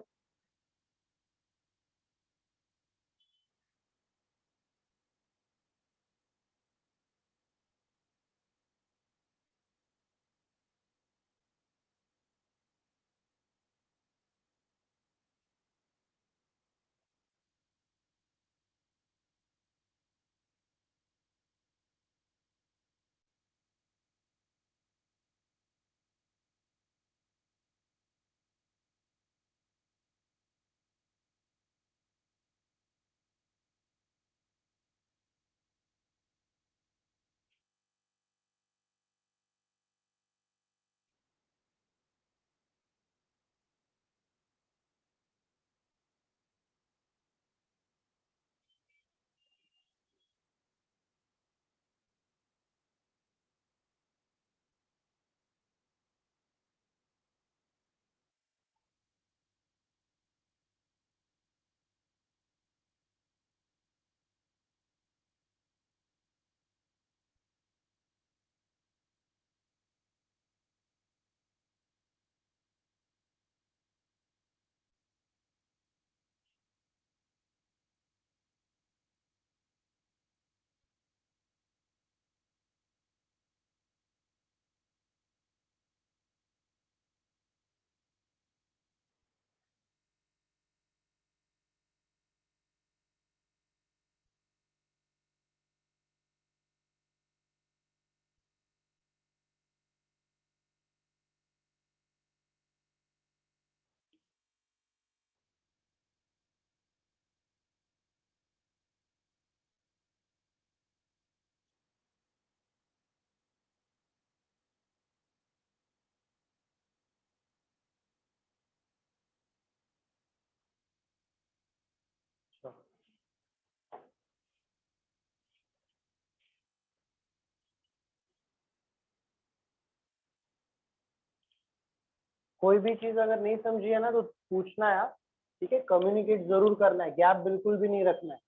कोई भी चीज अगर नहीं समझी है ना तो पूछना है आप, ठीक है। कम्युनिकेट जरूर करना है, गैप बिल्कुल भी नहीं रखना है।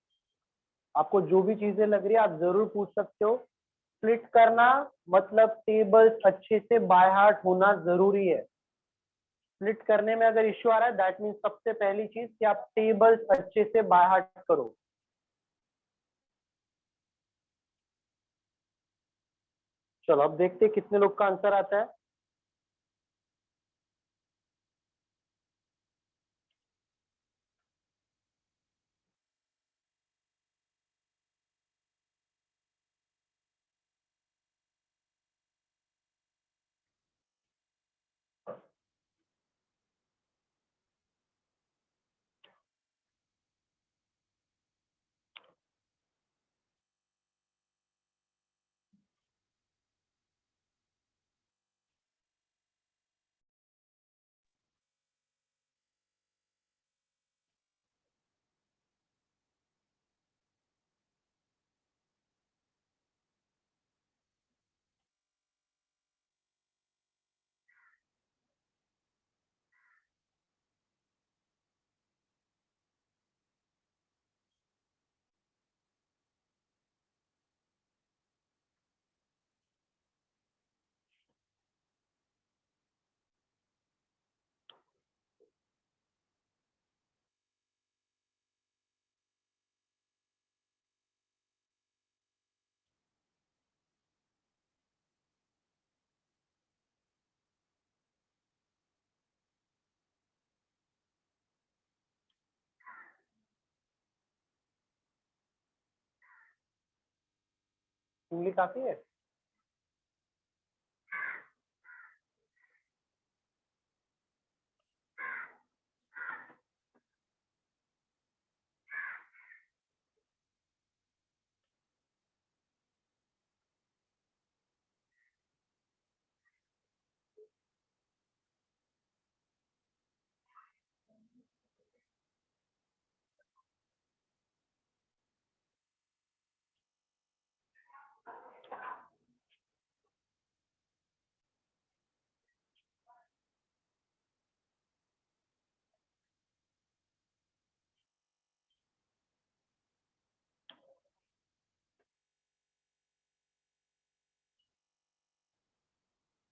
आपको जो भी चीजें लग रही है आप जरूर पूछ सकते हो। स्प्लिट करना मतलब टेबल्स अच्छे से बाय हार्ट होना जरूरी है। स्प्लिट करने में अगर इश्यू आ रहा है दैट मीन्स सबसे पहली चीज कि आप टेबल्स अच्छे से बाय हार्ट करो। चलो अब देखते हैं कितने लोग का आंसर आता है। उंगली काफी है।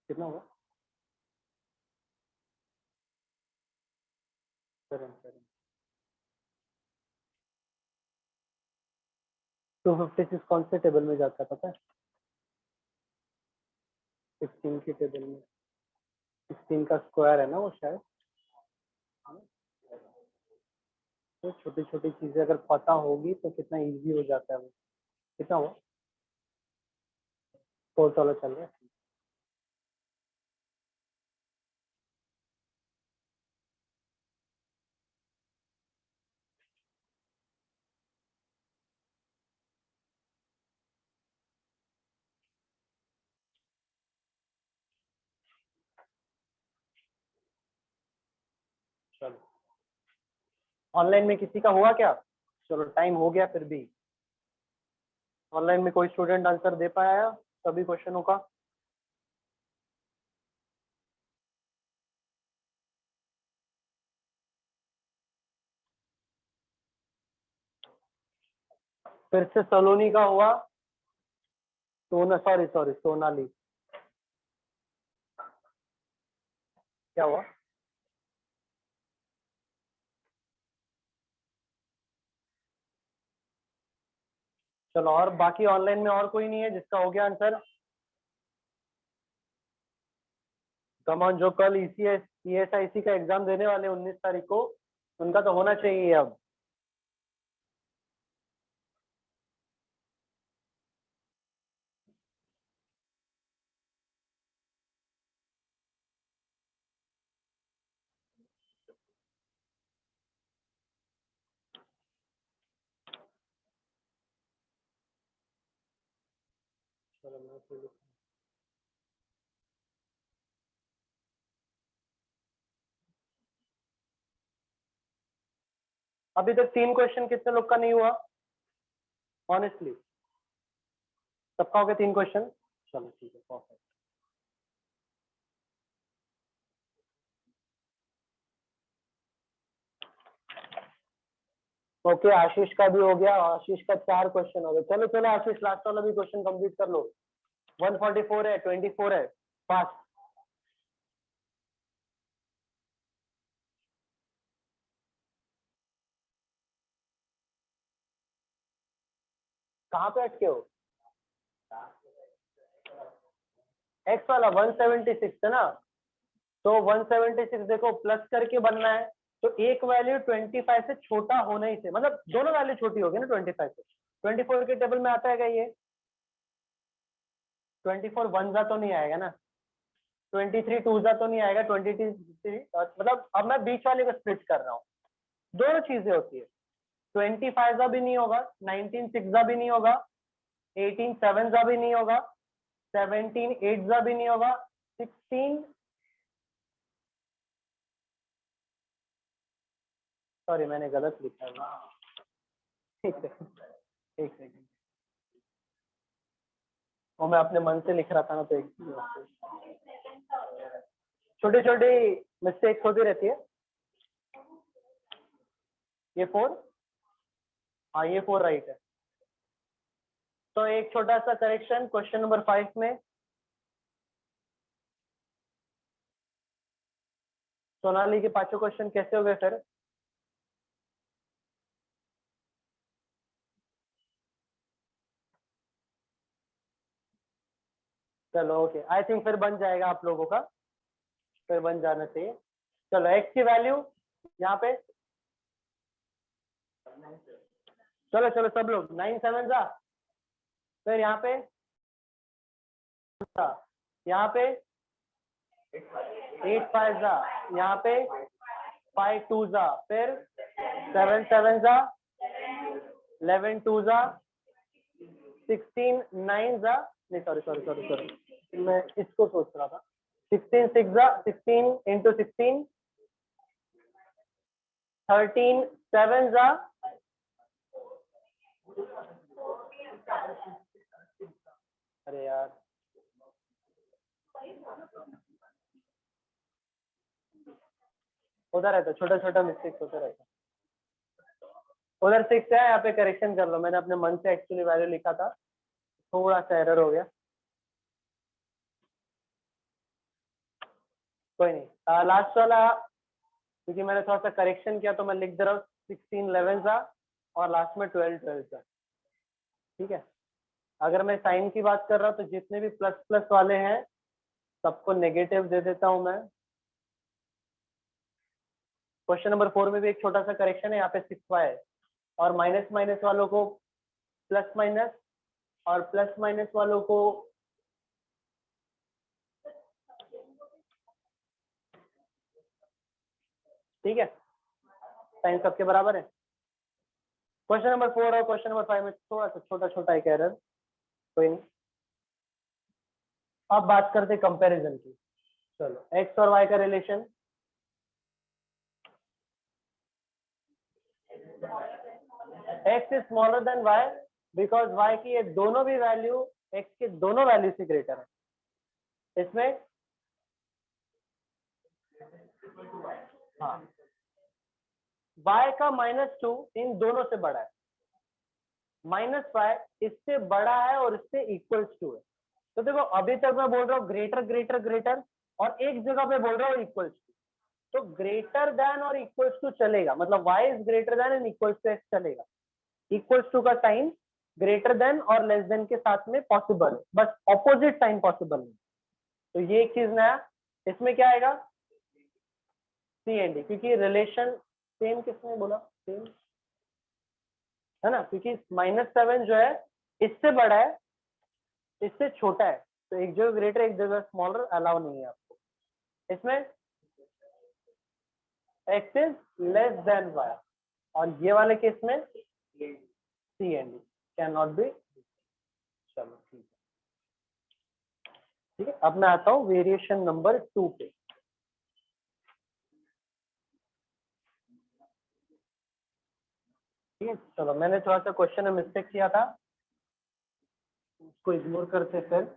कितना हुआ? 256 कौन से टेबल में जाता है पता है? 16 के टेबल में। 16 का स्क्वायर है ना वो शायद। तो छोटी छोटी चीजें अगर पता होगी तो कितना इजी हो जाता है वो। कितना हुआ? 4 चल रहा है। चलो ऑनलाइन में किसी का हुआ क्या? चलो टाइम हो गया फिर भी। ऑनलाइन में कोई स्टूडेंट आंसर दे पाया सभी क्वेश्चनों का? फिर से सलोनी का हुआ। सॉरी सोनाली। क्या हुआ? चलो और बाकी ऑनलाइन में और कोई नहीं है जिसका हो गया आंसर? कमॉन, जो कल ESIC का एग्जाम देने वाले 19 तारीख को, उनका तो होना चाहिए अब। चलो मैं फिर अभी तक 3 क्वेश्चन कितने लोग का नहीं हुआ ऑनेस्टली? सबका हो गया 3 क्वेश्चन? चलो ठीक है, परफेक्ट। ओके, आशीष का भी हो गया। आशीष का 4 क्वेश्चन हो गए। चलो चलो आशीष, लास्ट वाला भी क्वेश्चन कंप्लीट कर लो। 144 है, 24 है, फास्ट। कहाँ पे अटके हो? एक्स वाला 176 है ना? तो 176 देखो प्लस करके बनना है, तो एक वैल्यू 25 से छोटा होना ही से, मतलब दोनों वैल्यू छोटी होगी ना 25 से। 24 के टेबल में आता है क्या ये? 24 वन जा तो नहीं आएगा ना? 23 टू जा तो नहीं आएगा? 23 मतलब अब मैं बीच वाले को स्प्लिट कर रहा हूँ। दोनों चीजें होती है। 25 जा भी नहीं होगा, 19 6 जा भी नहीं होगा, 18 7 जा भी नहीं होगा, 17 8 जा भी नहीं होगा, 16 सॉरी मैंने गलत लिखा है। एक सेकंड, एक सेकंड, वो मैं अपने मन से लिख रहा था ना, तो एक छोटी छोटी मिस्टेक्स होती रहती है। ये 4, हाँ ये 4 राइट है। तो एक छोटा सा करेक्शन क्वेश्चन नंबर 5 में। सोनाली के पांचों क्वेश्चन कैसे हो गए फिर? चलो ओके, आई थिंक फिर बन जाएगा आप लोगों का, फिर बन जाना चाहिए। चलो एक्स की वैल्यू यहाँ पे, चलो चलो सब लोग 9 7 जा, फिर यहाँ पे यहाँ पे 8 5 जा, यहाँ पे 5 2 जा, फिर 7 7 जा, 11 2 जा, 16 9 जा, नहीं सॉरी सॉरी सॉरी सॉरी, मैं इसको सोच रहा था। 16 6 जा, 16 into 16, 13 7 जा, अरे यार होता रहता, छोटा छोटा मिस्टेक होता रहता। उधर 6 है, यहाँ पे करेक्शन कर लो, मैंने अपने मन से एक्चुअली वैल्यू लिखा था, थोड़ा सा एरर हो गया। कोई नहीं, लास्ट वाला क्योंकि मैंने थोड़ा सा करेक्शन किया तो मैं लिख दे रहा हूँ 16 11 था और लास्ट में 12 12 था। ठीक है, अगर मैं साइन की बात कर रहा हूँ तो जितने भी प्लस प्लस वाले हैं सबको नेगेटिव दे देता हूँ मैं। क्वेश्चन नंबर 4 में भी एक छोटा सा करेक्शन है, यहाँ पे 6y है और माइनस माइनस वालों को प्लस माइनस और प्लस माइनस वालों को ठीक है, साइन सबके बराबर है। क्वेश्चन नंबर 4 और क्वेश्चन नंबर 5 में थोड़ा सा छोटा छोटा एक एरर, कोई नहीं। अब बात करते हैं कंपैरिजन की। चलो x और y का relation, x is smaller then y because y की ये दोनों भी वैल्यू x के दोनों वैल्यू से ग्रेटर है। इसमें हाँ y का -2 इन दोनों से बड़ा है, -y इससे बड़ा है और इससे इक्वल्स टू है। तो देखो अभी तक मैं बोल रहा हूँ ग्रेटर ग्रेटर ग्रेटर और एक जगह पे बोल रहा हूँ इक्वल्स टू, तो ग्रेटर देन और इक्वल्स टू चलेगा, मतलब y is greater than and equals to x चलेगा। इक्वल्स टू का साइन ग्रेटर देन और लेस देन के साथ में पॉसिबल है, बस ऑपोजिट साइन पॉसिबल नहीं। तो ये एक चीज नया, इसमें क्या आएगा सी एंड डी, क्योंकि रिलेशन सेम, किसने बोला सेम है ना, क्योंकि -7 जो है इससे बड़ा है इससे छोटा है, तो एक जगह ग्रेटर एक जगह स्मॉलर अलाउ नहीं है आपको। इसमें x is less than y और ये वाले केस में C and D can not be. चलो ठीक है, ठीक है। अब मैं आता हूँ वेरिएशन नंबर 2 पे। ठीक है, चलो मैंने थोड़ा सा क्वेश्चन में मिस्टेक किया था, उसको इग्नोर करते फिर।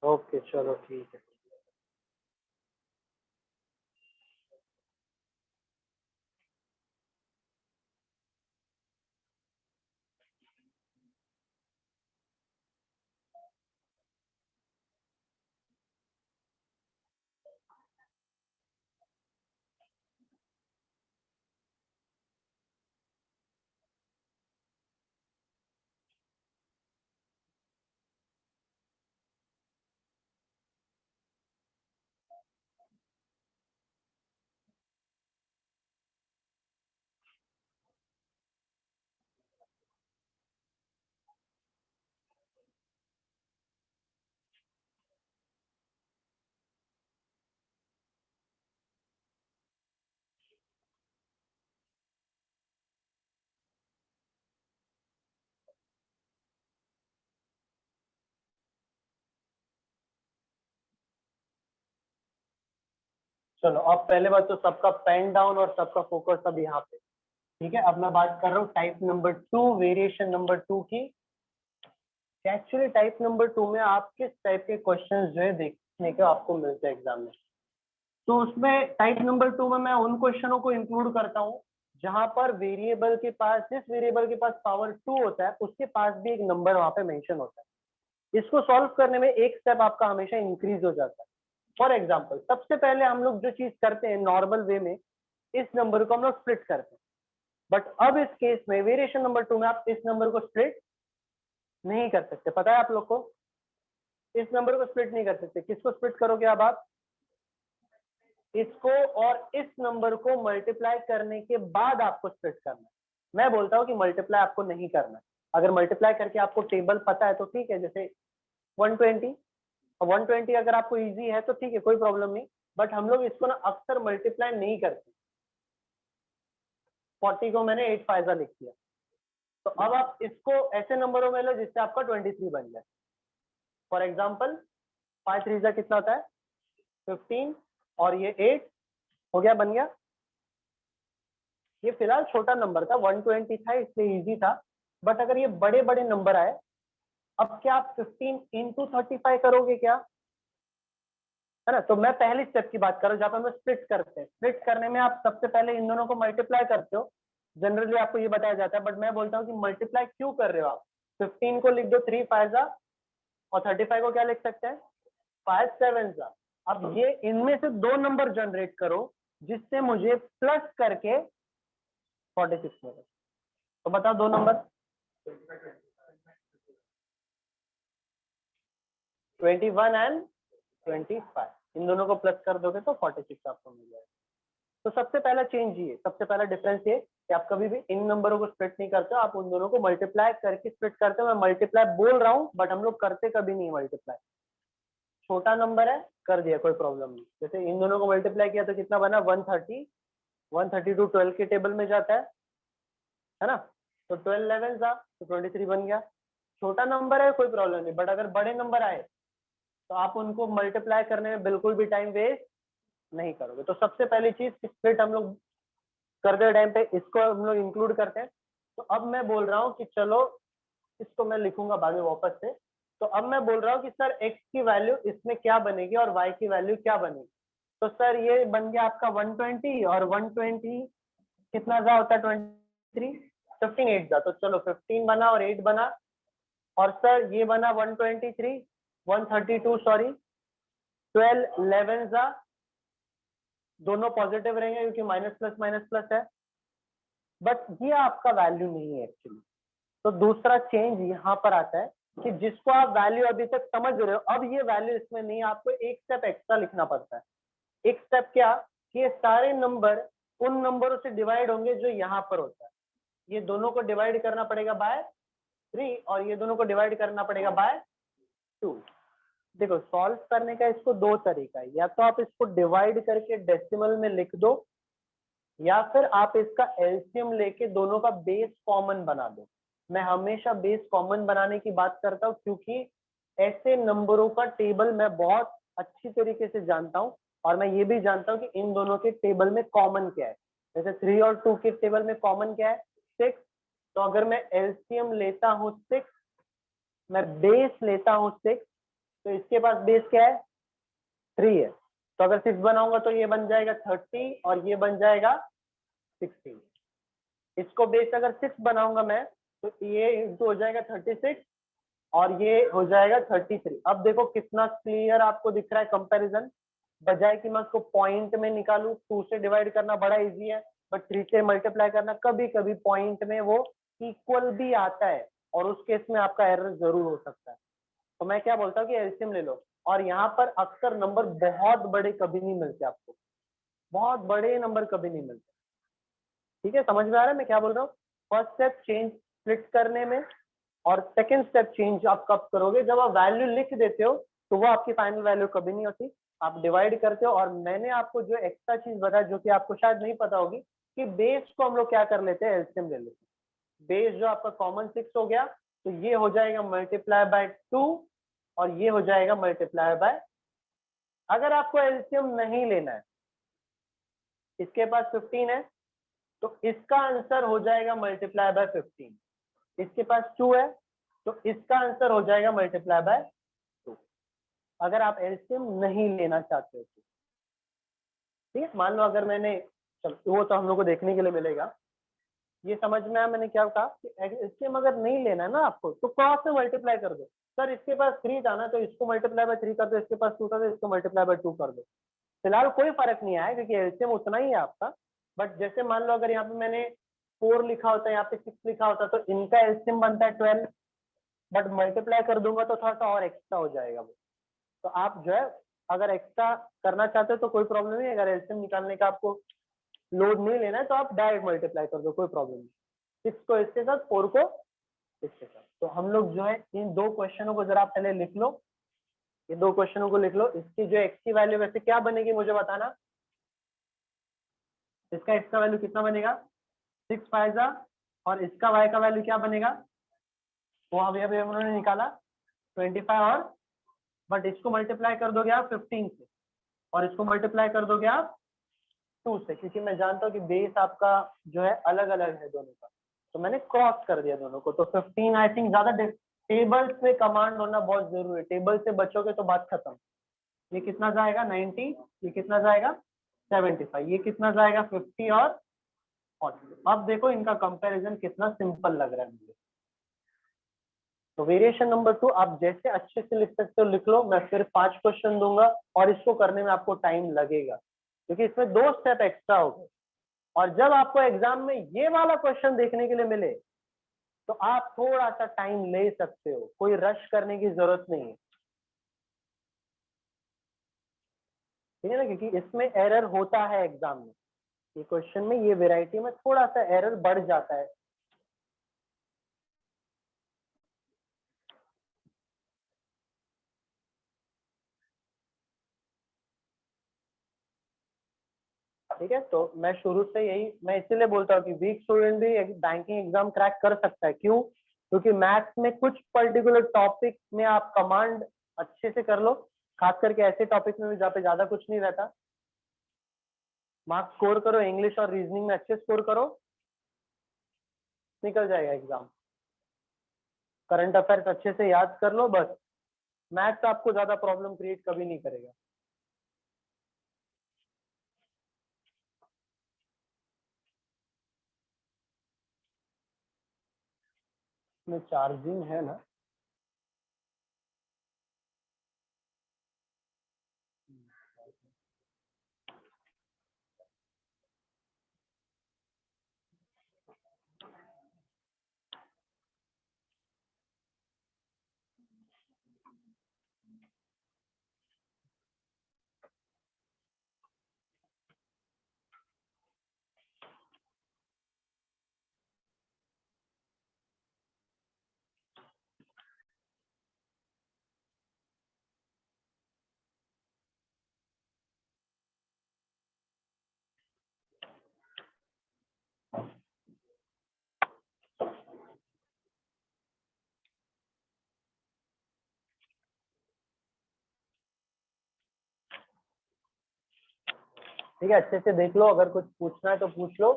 ओके चलो ठीक है। चलो अब पहले बात तो सबका पेन डाउन और सबका फोकस अब यहाँ पे। ठीक है, अब मैं बात कर रहा हूँ टाइप नंबर 2 वेरिएशन नंबर 2 की। एक्चुअली टाइप नंबर 2 में आप किस टाइप के क्वेश्चंस जो है देखने को आपको मिलते हैं एग्जाम में। तो उसमें टाइप नंबर 2 में मैं उन क्वेश्चनों को इंक्लूड करता हूँ जहां पर वेरिएबल के पास, जिस वेरिएबल के पास पावर 2 होता है उसके पास भी एक नंबर वहां पे मेंशन होता है। इसको सॉल्व करने में एक स्टेप आपका हमेशा इंक्रीज हो जाता है। फॉर एग्जाम्पल सबसे पहले हम लोग जो चीज करते हैं नॉर्मल वे में, इस नंबर को हम लोग स्प्लिट करते हैं, बट अब इस केस में वेरिएशन नंबर 2 में आप इस नंबर को स्प्लिट नहीं कर सकते। पता है आप लोग को, इस नंबर को स्प्लिट नहीं कर सकते। किसको स्प्लिट करोगे अब आप, इसको और इस नंबर को मल्टीप्लाई करने के बाद आपको स्प्लिट करना है। मैं बोलता हूँ कि मल्टीप्लाई आपको नहीं करना है। अगर मल्टीप्लाई करके आपको टेबल पता है तो ठीक है, जैसे 120 120 अगर आपको इजी है तो ठीक है, कोई प्रॉब्लम नहीं, बट हम लोग इसको ना अक्सर मल्टीप्लाई नहीं करते। 40 को मैंने 8 फायदा लिख दिया, तो अब आप इसको ऐसे नंबरों में लो जिससे आपका 23 बन जाए। फॉर एग्जाम्पल 5 3 कितना होता है 15 और ये 8 हो गया, बन गया। ये फिलहाल छोटा नंबर था, 120 था इसलिए इजी था, बट अगर ये बड़े बड़े नंबर आए, अब क्या आप 15 into 35 करोगे क्या, है ना। तो मैं पहली स्टेप की बात कर रहा हूँ जहाँ पे हम स्प्लिट करते हैं। स्प्लिट करने में आप सबसे पहले इन दोनों को मल्टीप्लाई करते हो, जनरली आपको ये बताया जाता है, बट मैं बोलता हूँ कि मल्टीप्लाई क्यों कर रहे हो आप। 15 को लिख दो 3 5 जा, और 35 को क्या लिख सकते हैं 5 7 जा। अब ये इनमें से दो नंबर जनरेट करो जिससे मुझे प्लस करके 46 मिले। तो बताओ दो नंबर 21 एंड 25, इन दोनों को प्लस कर दोगे तो 46 आपको मिल जाएगा। तो सबसे पहला चेंज ये, सबसे पहला डिफरेंस ये कि आप कभी भी इन नंबरों को स्प्लिट नहीं करते हो, आप उन दोनों को मल्टीप्लाई करके स्प्लिट करते हो। मैं मल्टीप्लाई बोल रहा हूँ बट हम लोग करते कभी नहीं मल्टीप्लाई। छोटा नंबर है कर दिया कोई प्रॉब्लम नहीं। जैसे इन दोनों को मल्टीप्लाई किया तो कितना बना 130, 132 12 के टेबल में जाता है ना। तो 12 11 था तो 23 बन गया। छोटा नंबर है कोई प्रॉब्लम नहीं, बट अगर बड़े नंबर आए तो आप उनको मल्टीप्लाई करने में बिल्कुल भी टाइम वेस्ट नहीं करोगे। तो सबसे पहली चीज स्प्लिट हम लोग करते टाइम पे इसको हम लोग इंक्लूड करते हैं। तो अब मैं बोल रहा हूँ कि चलो इसको मैं लिखूंगा बाद में वापस से। तो अब मैं बोल रहा हूँ कि सर x की वैल्यू इसमें क्या बनेगी और y की वैल्यू क्या बनेगी। तो सर ये बन गया आपका 120, और 120 कितना जा होता है 23, 15 8 जा, तो चलो 15 बना और 8 बना। और सर ये बना 123, 132 सॉरी, 12 11 जा, दोनों पॉजिटिव रहेंगे क्योंकि माइनस प्लस है। बट ये आपका वैल्यू नहीं है एक्चुअली। तो दूसरा चेंज यहाँ पर आता है कि जिसको आप वैल्यू अभी तक समझ रहे हो, अब ये वैल्यू इसमें नहीं, आपको एक स्टेप एक्स्ट्रा लिखना पड़ता है। एक स्टेप क्या कि ये सारे नंबर उन नंबरों से डिवाइड होंगे जो यहाँ पर होता है। ये दोनों को डिवाइड करना पड़ेगा बाय 3 और ये दोनों को डिवाइड करना पड़ेगा बाय 2। देखो सॉल्व करने का इसको दो तरीका है, या तो आप इसको डिवाइड करके डेसिमल में लिख दो, या फिर आप इसका एलसीएम लेके दोनों का बेस कॉमन बना दो। मैं हमेशा बेस कॉमन बनाने की बात करता हूँ क्योंकि ऐसे नंबरों का टेबल मैं बहुत अच्छी तरीके से जानता हूँ, और मैं ये भी जानता हूँ कि इन दोनों के टेबल में कॉमन क्या है। जैसे 3 और 2 के टेबल में कॉमन क्या है 6, तो अगर मैं एलसीएम लेता हूँ 6, मैं बेस लेता हूँ 6, तो इसके पास बेस क्या है 3 है। तो अगर 6 बनाऊंगा तो ये बन जाएगा 30 और ये बन जाएगा 16। इसको बेस अगर 6 बनाऊंगा मैं तो ये इंटू हो जाएगा 36 और ये हो जाएगा 33। अब देखो कितना क्लियर आपको दिख रहा है कंपैरिजन। बजाय कि मैं उसको पॉइंट में निकालूं, 2 से डिवाइड करना बड़ा इजी है, बट 3 से मल्टीप्लाई करना कभी कभी पॉइंट में वो इक्वल भी आता है, और उस केस में आपका एरर जरूर हो सकता है। तो मैं क्या बोलता हूँ कि एलसीएम ले लो, और यहाँ पर अक्सर नंबर बहुत बड़े कभी नहीं मिलते आपको, बहुत बड़े नंबर कभी नहीं मिलते। ठीक है, समझ में आ रहा है मैं क्या बोल रहा हूँ। फर्स्ट स्टेप चेंज स्प्लिट करने में, और सेकंड स्टेप चेंज आप कब करोगे जब आप वैल्यू लिख देते हो, तो वो आपकी फाइनल वैल्यू कभी नहीं होती, आप डिवाइड करते हो। और मैंने आपको जो एक्स्ट्रा चीज बताया जो कि आपको शायद नहीं पता होगी, कि बेस को हम लोग क्या कर लेते हैं एलसीएम ले लेते हैं। बेस जो आपका कॉमन 6 हो गया तो ये हो जाएगा मल्टीप्लाई बाय 2 और ये हो जाएगा मल्टीप्लाई बाय। अगर आपको एलसीएम नहीं लेना है, इसके पास 15 है तो इसका आंसर हो जाएगा मल्टीप्लाई बाय 15। इसके पास 2 है तो इसका आंसर हो जाएगा मल्टीप्लाई बाय 2, अगर आप एलसीएम नहीं लेना चाहते हो तो। ठीक है, मान लो अगर मैंने, चलो वो तो हम लोग को देखने के लिए मिलेगा। ये समझ में आया मैंने क्या कहा कि एलसीएम अगर नहीं लेना है ना आपको तो क्रॉस से मल्टीप्लाई कर दो। सर इसके पास 3 था ना तो इसको मल्टीप्लाई बाय 3 कर दो, इसके पास 2 था तो इसको मल्टीप्लाई बाय 2 कर दो। फिलहाल कोई फर्क नहीं आया क्योंकि एलसीएम उतना ही है आपका। बट जैसे मान लो अगर यहाँ पे मैंने 4 लिखा होता है, यहाँ पे 6 लिखा होता तो इनका एलसीएम बनता है 12, बट मल्टीप्लाई कर दूंगा तो थोड़ा सा और एक्स्ट्रा हो जाएगा वो। तो आप जो है अगर एक्स्ट्रा करना चाहते हो तो कोई प्रॉब्लम नहीं है, अगर एलसीएम निकालने का आपको लोड नहीं लेना है तो आप डायरेक्ट मल्टीप्लाई कर दो, कोई प्रॉब्लम नहीं। 6 को इसके साथ, 4 को इसके साथ। तो हम लोग जो है इन दो क्वेश्चनों को जरा पहले लिख लो, ये दो क्वेश्चनों को लिख लो। इसकी जो एक्स की वैल्यू वैसे क्या बनेगी मुझे बताना। इसका एक्स का वैल्यू कितना बनेगा 6 5 और इसका वाई का वैल्यू क्या बनेगा, वो अभी अभी हम लोगों ने निकाला 25, और बट इसको मल्टीप्लाई कर दोगे आप 15 से और इसको मल्टीप्लाई कर दोगे आप 2 से, क्योंकि मैं जानता हूँ कि बेस आपका जो है अलग अलग है दोनों का, तो मैंने क्रॉस कर दिया दोनों को। तो 15 आई थिंक ज्यादा टेबल्स में कमांड होना बहुत जरूरी है, टेबल से बचोगे तो बात खत्म। ये कितना जाएगा 90, ये कितना जाएगा 75, ये कितना जाएगा 50 और 40। अब देखो इनका कंपैरिजन कितना सिंपल लग रहा है मुझे। तो वेरिएशन नंबर 2 आप जैसे अच्छे से लिख सकते हो लिख लो, मैं फिर 5 क्वेश्चन दूंगा और इसको करने में आपको टाइम लगेगा क्योंकि इसमें 2 स्टेप एक्स्ट्रा हो गए। और जब आपको एग्जाम में ये वाला क्वेश्चन देखने के लिए मिले तो आप थोड़ा सा टाइम ले सकते हो, कोई रश करने की जरूरत नहीं है, ठीक है ना, क्योंकि इसमें एरर होता है एग्जाम में, ये क्वेश्चन में ये वैरायटी में थोड़ा सा एरर बढ़ जाता है। ठीक है, तो मैं शुरू से यही मैं इसीलिए बोलता हूँ कि वीक स्टूडेंट भी बैंकिंग एग्जाम क्रैक कर सकता है। क्यों? क्योंकि मैथ्स में कुछ पर्टिकुलर टॉपिक में आप कमांड अच्छे से कर लो, खास करके ऐसे टॉपिक में भी जहाँ पे ज्यादा कुछ नहीं रहता, मार्क्स स्कोर करो, इंग्लिश और रीजनिंग में अच्छे स्कोर करो, निकल जाएगा एग्जाम। करंट अफेयर्स अच्छे से याद कर लो, बस मैथ्स आपको ज्यादा प्रॉब्लम क्रिएट कभी नहीं करेगा। इसमें चार्जिंग है ना? ठीक है, अच्छे से देख लो, अगर कुछ पूछना है तो पूछ लो,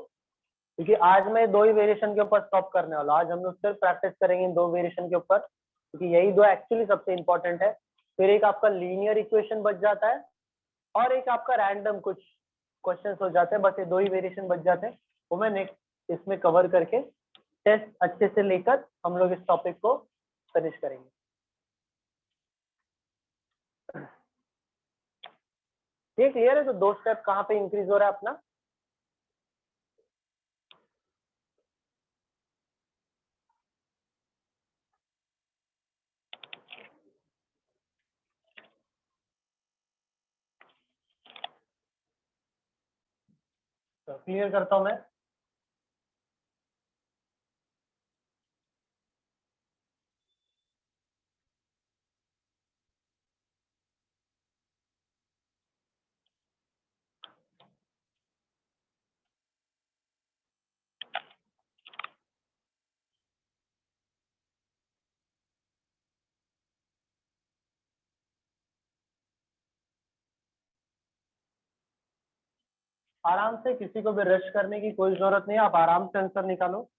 क्योंकि आज मैं 2 ही वेरिएशन के ऊपर स्टॉप करने वाला हूँ। आज हम लोग सिर्फ प्रैक्टिस करेंगे इन 2 वेरिएशन के ऊपर, क्योंकि यही 2 एक्चुअली सबसे इंपॉर्टेंट है। फिर एक आपका लीनियर इक्वेशन बच जाता है और एक आपका रैंडम कुछ क्वेश्चन हो जाते हैं, बस ये 2 ही वेरिएशन बच जाते हैं। वो मैं नेक्स्ट इसमें कवर करके टेस्ट अच्छे से लेकर हम लोग इस टॉपिक को फिनिश करेंगे। ये क्लियर है? तो 2 स्टेप कहाँ पे इंक्रीज हो रहा है अपना? तो क्लियर करता हूँ मैं। आराम से, किसी को भी रश करने की कोई जरूरत नहीं है, आप आराम से आंसर निकालो।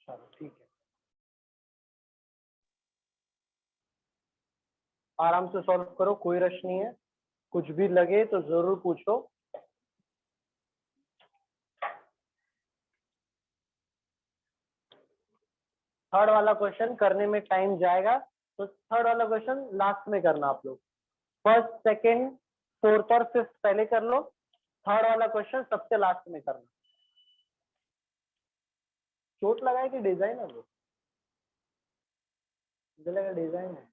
चलो ठीक है, आराम से सॉल्व करो, कोई रश नहीं है, कुछ भी लगे तो जरूर पूछो। थर्ड वाला क्वेश्चन करने में टाइम जाएगा, तो थर्ड वाला क्वेश्चन लास्ट में करना आप लोग। फर्स्ट, सेकंड, फोर्थ और फिफ्थ पहले कर लो, थर्ड वाला क्वेश्चन सबसे लास्ट में करना। चोट लगा है कि डिजाइन है वो? मुझे लगा डिजाइन है।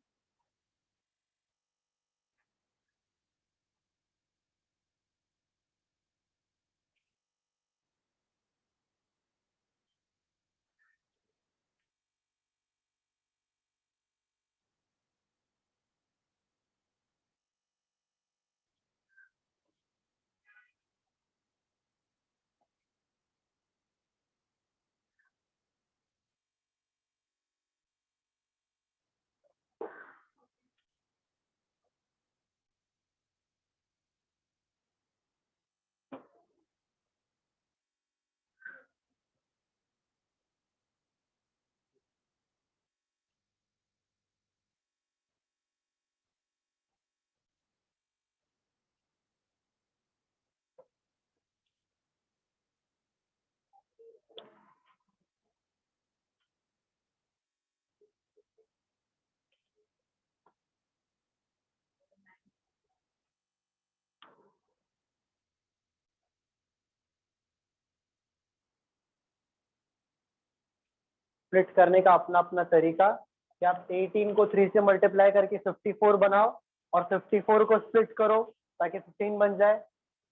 स्प्लिट करने का अपना अपना तरीका, कि आप 18 को 3 से मल्टीप्लाई करके 54 बनाओ और 54 को स्प्लिट करो ताकि 15 बन जाए,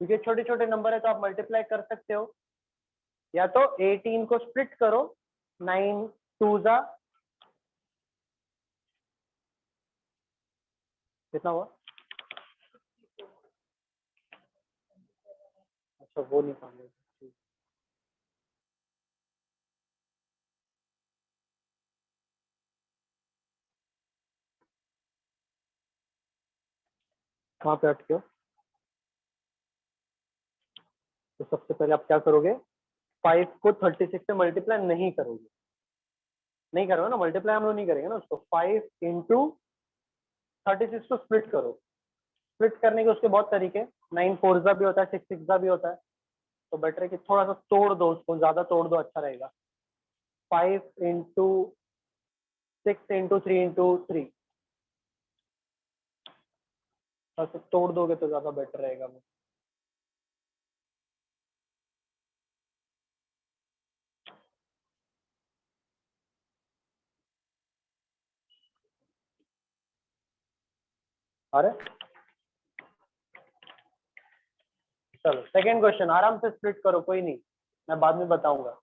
क्योंकि छोटे छोटे नंबर है तो आप मल्टीप्लाई कर सकते हो। या तो 18 को स्प्लिट करो, 9 2 जा कितना हुआ? अच्छा वो नहीं पाएंगे। कहाँ पे अटके हो? तो सबसे पहले आप क्या करोगे, 5 को 36 से मल्टीप्लाई नहीं करोगे, नहीं करोगे ना मल्टीप्लाई, हम लोग नहीं करेंगे ना उसको। 5 इंटू 36 को स्प्लिट करो। स्प्लिट करने के उसके बहुत तरीके, 9 4 जा भी होता है, 6 6 जा भी होता है, तो बेटर है कि थोड़ा सा तोड़ दो उसको, ज्यादा तोड़ दो अच्छा रहेगा। 5 इंटू 6 इंटू 3 इंटू 3, ऐसे तोड़ दोगे तो ज्यादा बेटर रहेगा। अरे चलो सेकेंड क्वेश्चन, आराम से स्प्लिट करो, कोई नहीं, मैं बाद में बताऊंगा।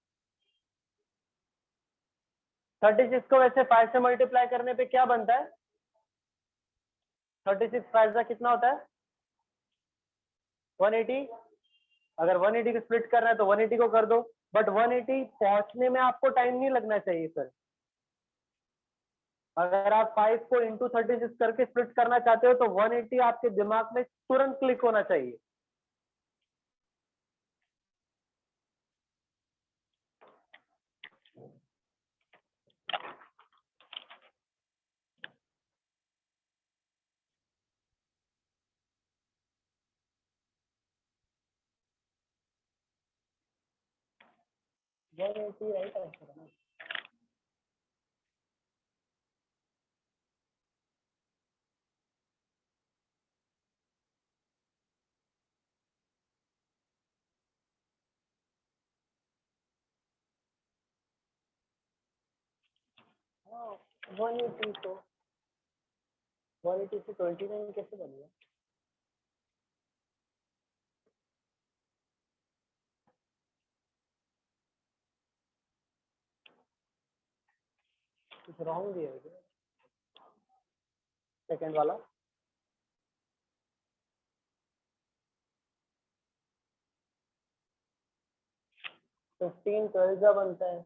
36 को वैसे 5 से मल्टीप्लाई करने पे क्या बनता है? 36 5 का कितना होता है? 180। अगर 180 को स्प्लिट करना है तो 180 को कर दो, बट 180 पहुंचने में आपको टाइम नहीं लगना चाहिए सर। अगर आप 5 को इंटू 36 करके स्प्लिट करना चाहते हो तो 180 आपके दिमाग में तुरंत क्लिक होना चाहिए। राइट आंसर है। हाँ, 180 तो 180 से 29 कैसे बनेगा? कुछ रॉन्ग दिया है क्या? सेकंड वाला 15 12 का बनता है।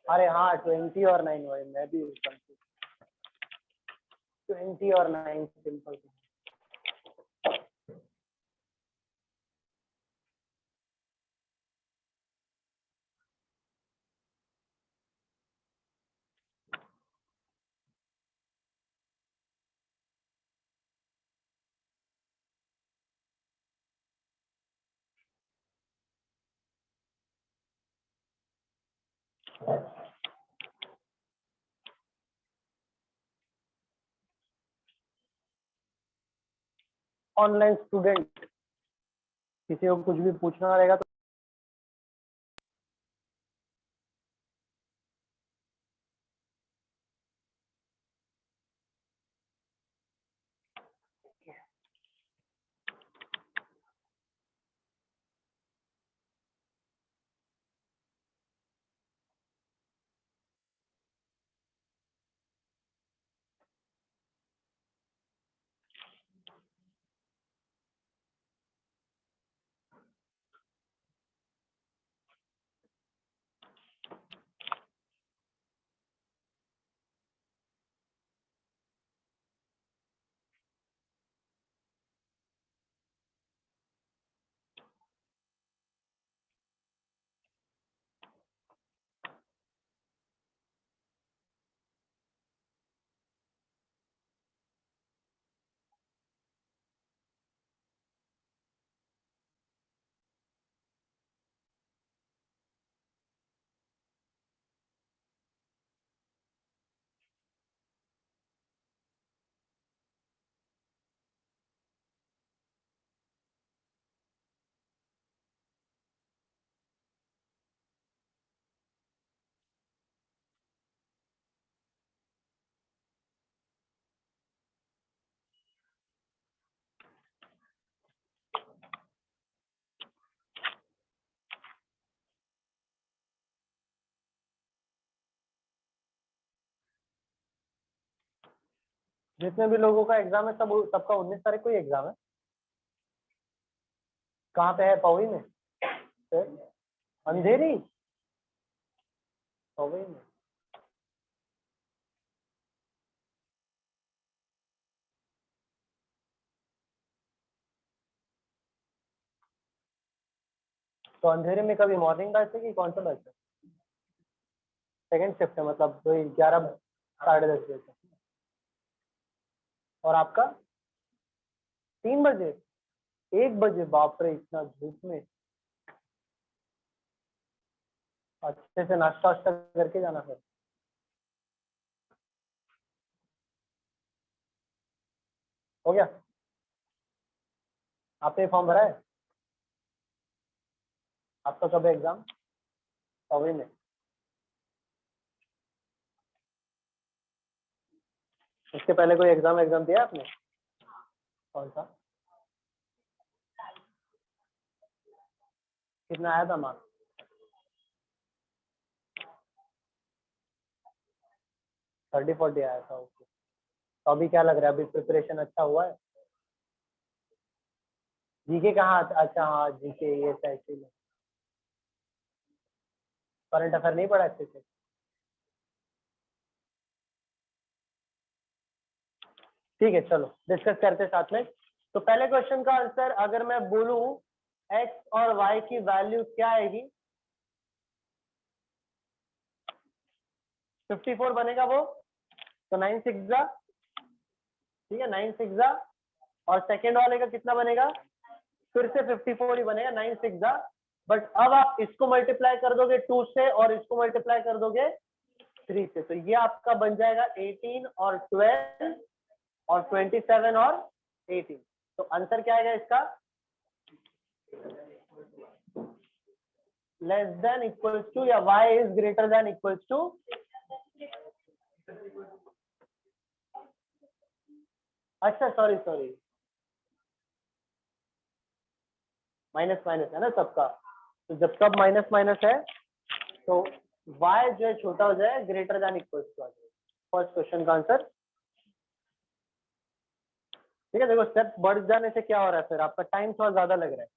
अरे हाँ 20 और 9, भाई मैं भी 20 और 9 सिंपल। ऑनलाइन स्टूडेंट, किसी को कुछ भी पूछना रहेगा तो जितने भी लोगों का एग्जाम है सब सबका 19 तारीख को ही एग्जाम है। कहाँ पे है? पवई में? फिर अंधेरी पवई में। तो अंधेरे में कभी मॉर्निंग बैच है कि कौन सा बैच है? सेकंड शिफ्ट है, मतलब वही 11 साढ़े 10 बजे तक। और आपका 3 बजे 1 बजे? बाप रे, इतना धूप में। अच्छे से नाश्ता वाश्ता करके जाना फिर। हो गया? आपने फॉर्म भरा है? आपका कब है एग्जाम? पवई में। इसके पहले कोई एग्जाम दिया आपने? कौन सा? कितना आया था मार्क्स? 30-40 आया था। ओके। तो अभी क्या लग रहा है, अभी प्रिपरेशन अच्छा हुआ है? जीके कहाँ? अच्छा हाँ जीके, ये ऐसे करंट अफेयर नहीं पढ़ा अच्छे से? ठीक है, चलो डिस्कस करते साथ में। तो पहले क्वेश्चन का आंसर अगर मैं बोलूं एक्स और वाई की वैल्यू क्या आएगी? 54 बनेगा वो। तो 9 6 जा, ठीक है 9 6 जा। और सेकेंड वाले का कितना बनेगा? फिर से 54 ही बनेगा, 9 6 जा। बट अब आप इसको मल्टीप्लाई कर दोगे 2 से और इसको मल्टीप्लाई कर दोगे 3 से, तो ये आपका बन जाएगा 18 और 12 और 27 और 18। तो आंसर क्या आएगा इसका? लेस देन इक्वल्स टू या y is greater than equals to? अच्छा सॉरी, माइनस माइनस है ना सबका। तो जब सब माइनस माइनस है तो y जो है छोटा हो जाए, ग्रेटर देन इक्वल्स टू आ जाए। फर्स्ट क्वेश्चन का आंसर। ठीक है, देखो स्टेप बढ़ जाने से क्या हो रहा है, फिर आपका टाइम थोड़ा ज्यादा लग रहा है।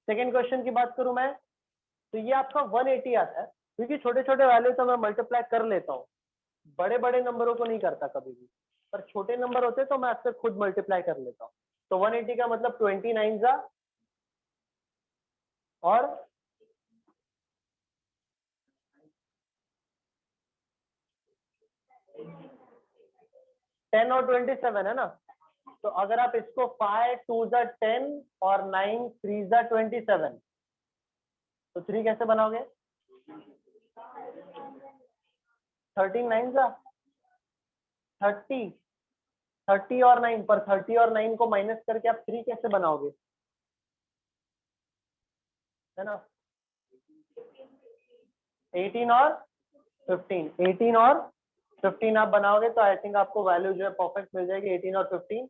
सेकेंड क्वेश्चन की बात करूं मैं, तो ये आपका 180 आता है, क्योंकि छोटे छोटे वैल्यू तो मैं मल्टीप्लाई कर लेता हूँ, बड़े बड़े नंबरों को नहीं करता कभी भी, पर छोटे नंबर होते तो मैं अक्सर खुद मल्टीप्लाई कर लेता हूँ। तो 180 का मतलब 29 जा और 10 और 27 है ना। तो अगर आप इसको 5 2 जा 10 और 9 3 जा 27, तो 3 कैसे बनाओगे? 13 9 जा 30, 30 और 9 पर 30 और 9 को माइनस करके आप 3 कैसे बनाओगे, है ना? 18 और 15, 18 और 15 आप बनाओगे तो आई थिंक आपको वैल्यू जो है परफेक्ट मिल जाएगी 18 और 15।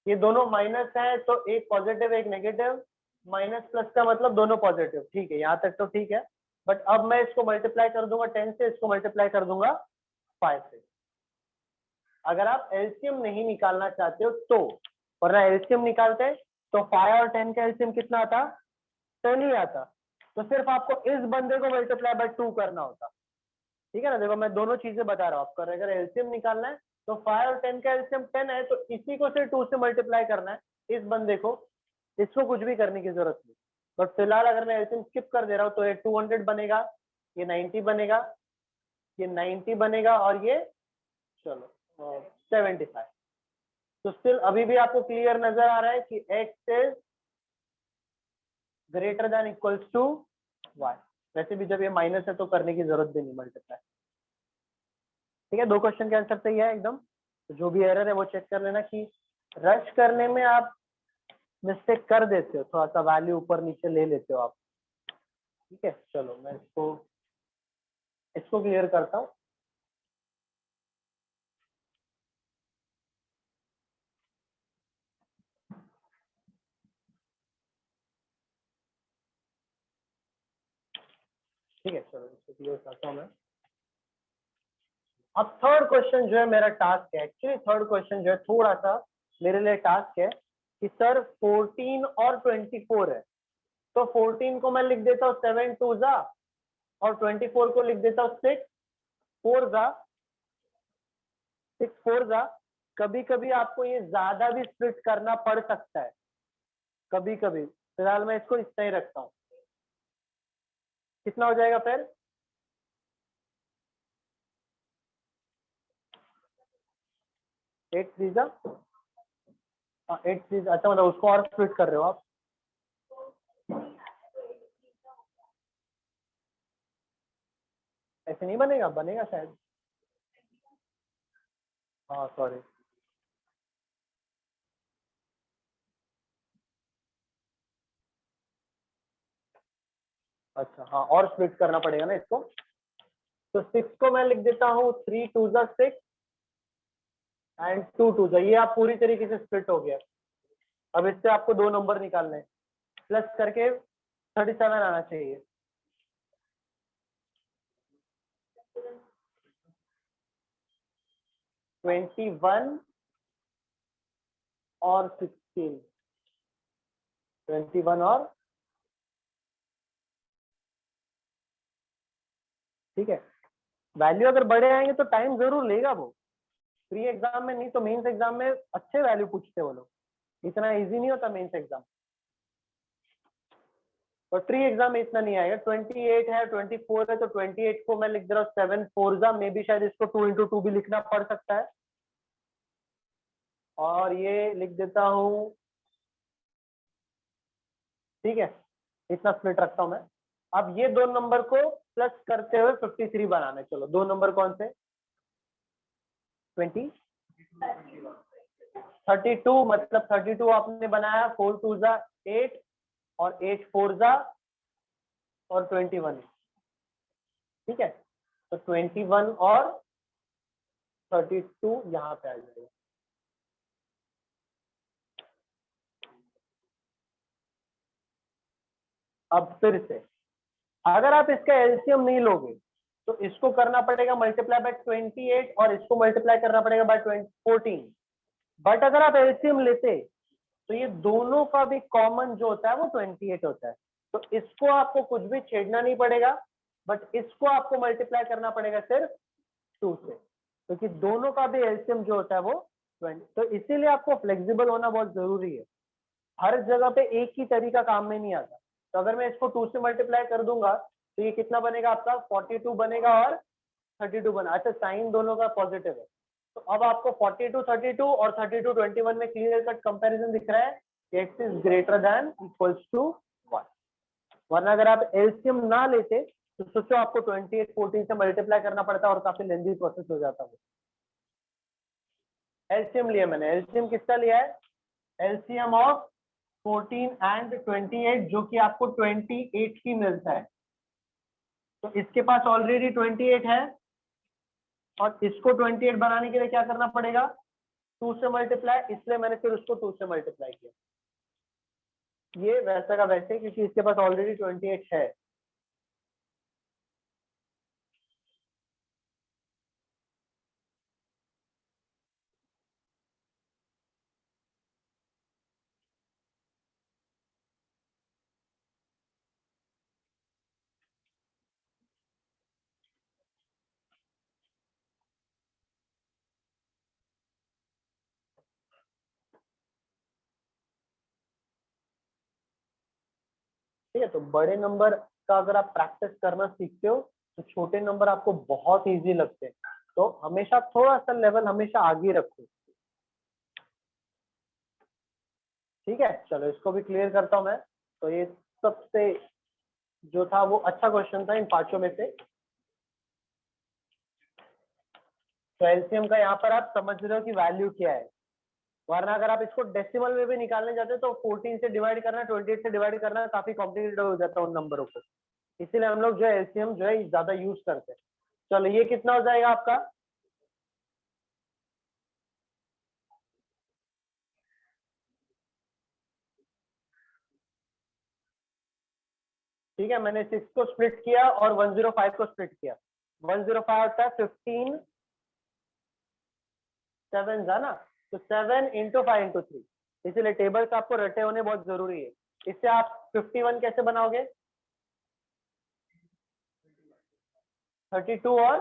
ये दोनों माइनस है तो एक पॉजिटिव एक नेगेटिव, माइनस प्लस का मतलब दोनों पॉजिटिव, ठीक है, यहाँ तक तो ठीक है। बट अब मैं इसको मल्टीप्लाई कर दूंगा 10 से, इसको मल्टीप्लाई कर दूंगा 5 से। अगर आप एलसीएम नहीं निकालना चाहते हो तो, वरना एलसीएम निकालते तो 5 और 10 का एलसीएम कितना आता, 10 ही आता। तो सिर्फ आपको इस बंदे को मल्टीप्लाई बाय 2 करना होता, ठीक है ना? देखो मैं दोनों चीजें बता रहा हूँ आपको, अगर एलसीएम निकालना है तो 5 और 10 का एलसीएम 10 है, तो इसी को सिर्फ 2 से मल्टीप्लाई करना है, इस बंदे को, इसको कुछ भी करने की जरूरत नहीं। बट फिलहाल अगर मैं एलसीएम स्किप कर दे रहा हूँ तो ये 200 बनेगा, ये 90 बनेगा, ये 90 बनेगा और ये चलो 75। तो स्टिल अभी भी आपको क्लियर नजर आ रहा है कि x is greater than equals to y। वैसे भी जब ये माइनस है तो करने की जरूरत भी नहीं मल्टीप्लाई, ठीक है? 2 क्वेश्चन के आंसर सही है एकदम। तो जो भी एरर है वो चेक कर लेना कि रश करने में आप मिस्टेक कर देते हो, थोड़ा सा वैल्यू ऊपर नीचे ले लेते हो आप, ठीक है? चलो मैं इसको क्लियर करता हूँ। ठीक है, चलो इसको क्लियर करता हूँ मैं। अब थर्ड क्वेश्चन जो है मेरा टास्क है, एक्चुअली थर्ड क्वेश्चन जो है थोड़ा सा मेरे लिए टास्क है कि सर 14 और 24 है, तो 14 को मैं लिख देता हूँ 7 2 जा और 24 को लिख देता हूँ 6 4 जा, 6 4 जा। कभी कभी आपको ये ज्यादा भी स्प्लिट करना पड़ सकता है, कभी कभी। फिलहाल मैं इसको इस तरह ही रखता हूँ। कितना हो जाएगा फिर, 8 3 जा, 8 3 अच्छा, मतलब उसको और स्प्लिट कर रहे हो आप? ऐसे नहीं बनेगा, बनेगा शायद। हाँ सॉरी, अच्छा हाँ, और स्प्लिट करना पड़ेगा ना इसको। तो 6 को मैं लिख देता हूँ 3 2 जा 6 एंड 2 2 जा, ये आप पूरी तरीके से स्प्लिट हो गया। अब इससे आपको 2 नंबर निकालने हैं, प्लस करके 37 आना चाहिए। ट्वेंटी वन और 16, 21 और, ठीक है। वैल्यू अगर बड़े आएंगे तो टाइम जरूर लेगा वो, प्री एग्जाम में नहीं तो मेंस एग्जाम में अच्छे वैल्यू पूछते वो लोग, इतना इजी नहीं होता मेंस एग्जाम, और प्री एग्जाम में इतना नहीं आएगा। 28 है 24 है तो 28 को मैं लिख दे रहा हूँ 7 4 जा, मे बी शायद इसको 2 into 2 भी लिखना पड़ सकता है, और ये लिख देता हूँ, ठीक है, इतना स्प्लिट रखता हूं मैं। अब ये 2 नंबर को प्लस करते हुए 53 बनाना है। चलो 2 नंबर कौन से, 20 32, मतलब 32 आपने बनाया, 4 2 जा 8 और 8 4 जा और 21, ठीक है। तो 21 और 32 यहाँ पे आ जाएगा। अब फिर से अगर आप इसका एलसीएम नहीं लोगे तो इसको करना पड़ेगा मल्टीप्लाई बाय 28 और इसको मल्टीप्लाई करना पड़ेगा बाय 14। बट अगर आप एलसीएम लेते तो ये दोनों का भी कॉमन जो होता है वो 28 होता है, तो इसको आपको कुछ भी छेड़ना नहीं पड़ेगा, बट इसको आपको मल्टीप्लाई करना पड़ेगा सिर्फ 2 से, क्योंकि दोनों का भी एलसीएम जो होता है वो 20। तो इसीलिए आपको फ्लेक्सिबल होना बहुत जरूरी है, हर जगह पे एक ही तरीका काम में नहीं आता। तो अगर मैं इसको 2 से मल्टीप्लाई कर दूंगा तो ये कितना बनेगा आपका, 42 बनेगा और 32 बना। अच्छा, साइन दोनों का पॉजिटिव है, तो अब आपको 42 32 और 32 21 में क्लियर कट कंपैरिजन दिख रहा है कि x is greater than equals to 1। वरना अगर आप एलसीएम ना लेते तो सोचो आपको 28 14 से मल्टीप्लाई करना पड़ता है और काफी लेंदी प्रोसेस हो जाता है। एलसीएम लिया मैंने, एलसीएम किसका लिया है? एलसीएम ऑफ 14 एंड 28, जो कि आपको 28 की मिलता है। तो इसके पास ऑलरेडी 28 है और इसको 28 बनाने के लिए क्या करना पड़ेगा? 2 से मल्टीप्लाई, इसलिए मैंने फिर उसको 2 से मल्टीप्लाई किया। ये वैसा का वैसे, क्योंकि इसके पास ऑलरेडी 28 है। ठीक है, तो बड़े नंबर का अगर आप प्रैक्टिस करना सीखते हो तो छोटे नंबर आपको बहुत इजी लगते हैं। तो हमेशा थोड़ा सा लेवल हमेशा आगे रखो। ठीक है, चलो इसको भी क्लियर करता हूं मैं। तो ये सबसे जो था वो अच्छा क्वेश्चन था इन पांचों में से। तो एलसीएम का यहाँ पर आप समझ रहे हो कि वैल्यू क्या है, वरना अगर आप इसको डेसिमल में भी निकालने जाते हो तो 14 से डिवाइड करना, 28 से डिवाइड करना काफी कॉम्प्लिकेटेड हो जाता है उन नंबरों को। इसीलिए हम लोग जो है एलसीएम जो है ज्यादा यूज करते हैं। चलो ये कितना हो जाएगा आपका? ठीक है, मैंने 6 को स्प्लिट किया और 105 को स्प्लिट किया। 105 होता है 15 7 था ना, तो 7 इंटू 5 इंटू 3, इसीलिए टेबल्स आपको रटे होने बहुत जरूरी है। इससे आप 51 कैसे बनाओगे? 32 और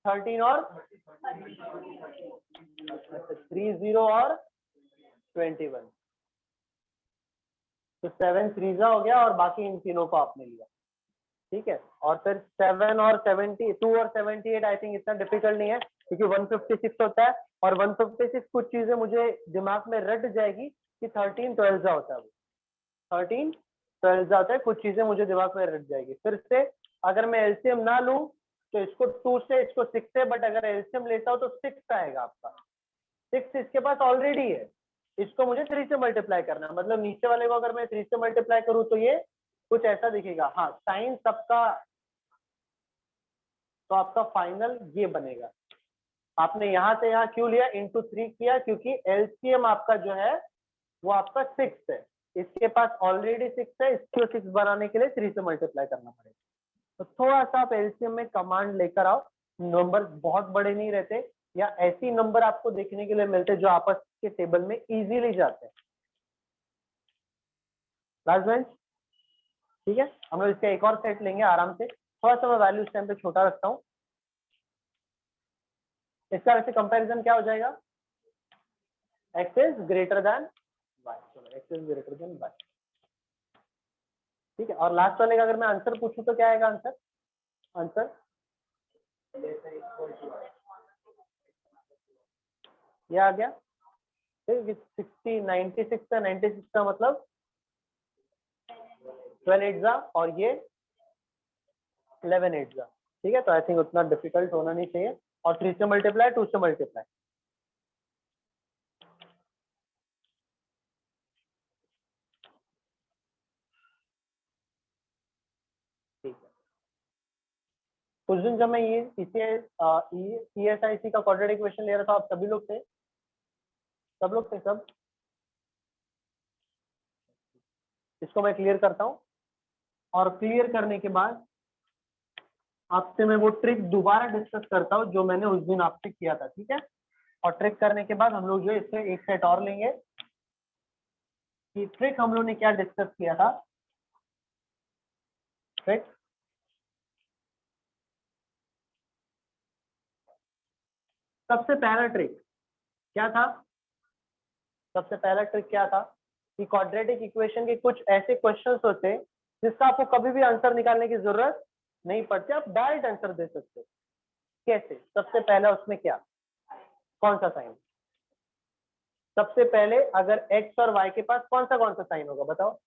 13 और 30 और 21, तो 7 3 हो गया और बाकी इन तीनों को आपने लिया। ठीक है, और फिर 7 और 72 और 78 आई थिंक इतना डिफिकल्ट नहीं है, क्योंकि 156 होता है और 156 कुछ चीजें मुझे दिमाग में रट जाएगी कि 13 12 होता है, वो 13 12 होता है, कुछ चीजें मुझे दिमाग में रट जाएगी। फिर से अगर मैं एलसीएम ना लूं तो इसको 2 से इसको 6 से, बट अगर एलसीएम लेता हूं तो 6 आएगा आपका। 6 इसके पास ऑलरेडी है, इसको मुझे 3 से मल्टीप्लाई करना है। मतलब नीचे वाले को अगर मैं 3 से मल्टीप्लाई करूं तो ये कुछ ऐसा दिखेगा। हाँ, साइन सबका, तो आपका फाइनल ये बनेगा। आपने यहां से यहां क्यों लिया? इंटू 3 किया, क्योंकि एलसीएम आपका जो है वो आपका 6 है, इसके पास ऑलरेडी 6 है, इसको 6 बनाने के लिए 3 से मल्टीप्लाई करना पड़ेगा। तो थोड़ा सा आप एलसीएम में कमांड लेकर आओ, नंबर बहुत बड़े नहीं रहते, या ऐसी नंबर आपको देखने के लिए मिलते जो आपस के टेबल में इजीली जाते हैं। लास्ट बेंच, ठीक है, हम लोग इसका एक और सेट लेंगे आराम से। थोड़ा सा मैं वैल्यू इस टाइम पे छोटा रखता हूँ। इसका वैसे कंपैरिजन क्या हो जाएगा? x is greater then y। चलो x is greater then y। ठीक है, और लास्ट वाले का अगर मैं आंसर पूछूं तो क्या आएगा आंसर? आंसर ये आ गया। ठीक है, 60 96 का 96 का मतलब 12 8 और ये 11 8। ठीक है, तो आई थिंक उतना डिफिकल्ट होना नहीं चाहिए। और 3 से मल्टीप्लाई, 2 से मल्टीप्लाई। ठीक है, उस दिन जब मैं ये ESIC का क्वाड्रेटिक इक्वेशन ले रहा था, आप सभी लोग थे? सब लोग थे सब? इसको मैं क्लियर करता हूँ, और क्लियर करने के बाद आपसे मैं वो ट्रिक दोबारा डिस्कस करता हूँ जो मैंने उस दिन आपसे किया था। ठीक है, और ट्रिक करने के बाद हम लोग जो है इससे एक सेट और लेंगे कि ट्रिक हम लोग ने क्या डिस्कस किया था। ट्रिक सबसे पहला ट्रिक क्या था? सबसे पहला ट्रिक क्या था कि क्वाड्रेटिक इक्वेशन के कुछ ऐसे क्वेश्चंस होते हैं जिसका आपको कभी भी आंसर निकालने की जरूरत नहीं पड़ती, आप डायरेक्ट आंसर दे सकते हो। कैसे? सबसे पहला उसमें क्या, कौन सा साइन? सबसे पहले अगर x और y के पास कौन सा साइन होगा बताओ?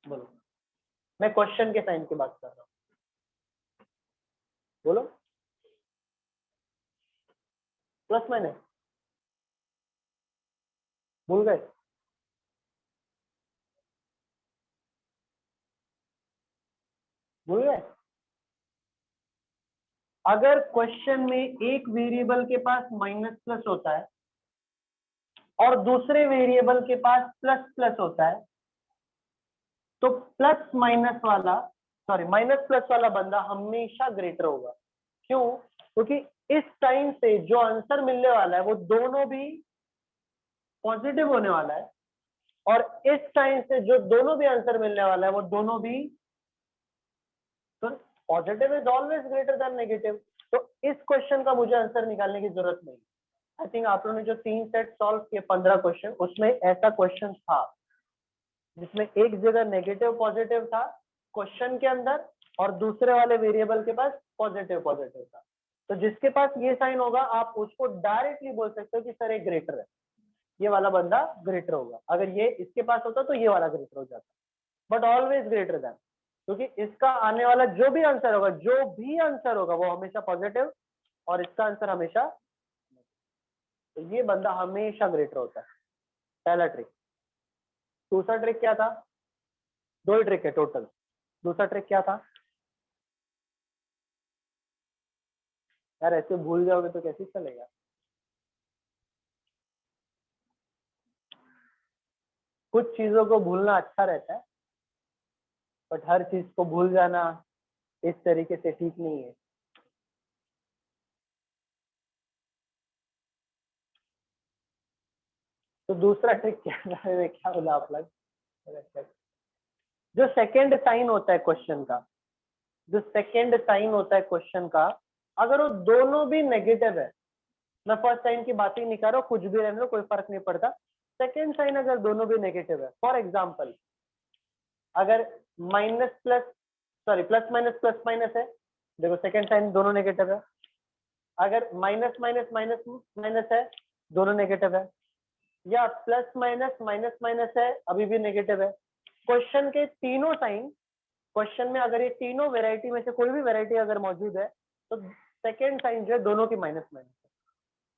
बोलो, मैं क्वेश्चन के साइन की बात कर रहा हूँ, बोलो। प्लस माइनस भूल गए? भूल गए? अगर क्वेश्चन में एक वेरिएबल के पास माइनस प्लस होता है और दूसरे वेरिएबल के पास प्लस प्लस होता है, तो प्लस माइनस वाला, सॉरी माइनस प्लस वाला बंदा हमेशा ग्रेटर होगा। क्यों? क्योंकि इस साइन से जो आंसर मिलने वाला है वो दोनों भी पॉजिटिव होने वाला है, और इस साइन से जो दोनों भी आंसर मिलने वाला है वो दोनों भी, तो positive is always greater than negative. तो इस क्वेश्चन का मुझे आंसर निकालने की जरूरत नहीं। आई थिंक आप लोगों ने जो 3 सेट सॉल्व किए 15 क्वेश्चन, उसमें ऐसा क्वेश्चन था जिसमें एक जगह नेगेटिव पॉजिटिव था क्वेश्चन के अंदर, और दूसरे वाले वेरिएबल के पास पॉजिटिव पॉजिटिव था। तो जिसके पास ये साइन होगा आप उसको डायरेक्टली बोल सकते हो कि सर ये ग्रेटर है, ये वाला बंदा ग्रेटर होगा। अगर ये इसके पास होता तो ये वाला ग्रेटर हो जाता, बट ऑलवेज ग्रेटर देन, क्योंकि इसका आने वाला जो भी आंसर होगा वो हमेशा पॉजिटिव, और इसका आंसर हमेशा, तो ये बंदा हमेशा ग्रेटर होता है। पहला ट्रिक। दूसरा ट्रिक क्या था? 2 ही ट्रिक है टोटल। दूसरा ट्रिक क्या था यार? ऐसे भूल जाओगे तो कैसे चलेगा? कुछ चीजों को भूलना अच्छा रहता है, बट हर चीज को भूल जाना इस तरीके से ठीक नहीं है। तो दूसरा ट्रिक क्या है? क्या बोला आप लोग? जो सेकेंड साइन होता है क्वेश्चन का, जो सेकेंड साइन होता है क्वेश्चन का, अगर वो दोनों भी नेगेटिव है, मैं फर्स्ट साइन की बात ही नहीं कर रहा हूँ, कुछ भी रहने दो, कोई फर्क नहीं पड़ता। सेकेंड साइन अगर दोनों भी नेगेटिव है, फॉर एग्जाम्पल अगर minus plus, sorry plus minus plus minus है, देखो सेकेंड साइन दोनों नेगेटिव है। अगर माइनस माइनस माइनस माइनस है, दोनों नेगेटिव है, या प्लस माइनस माइनस माइनस है, अभी भी नेगेटिव है। क्वेश्चन के तीनों साइन, क्वेश्चन में अगर ये तीनों वेराइटी में से कोई भी वेराइटी अगर मौजूद है, तो सेकेंड साइन जो है दोनों की माइनस माइनस है।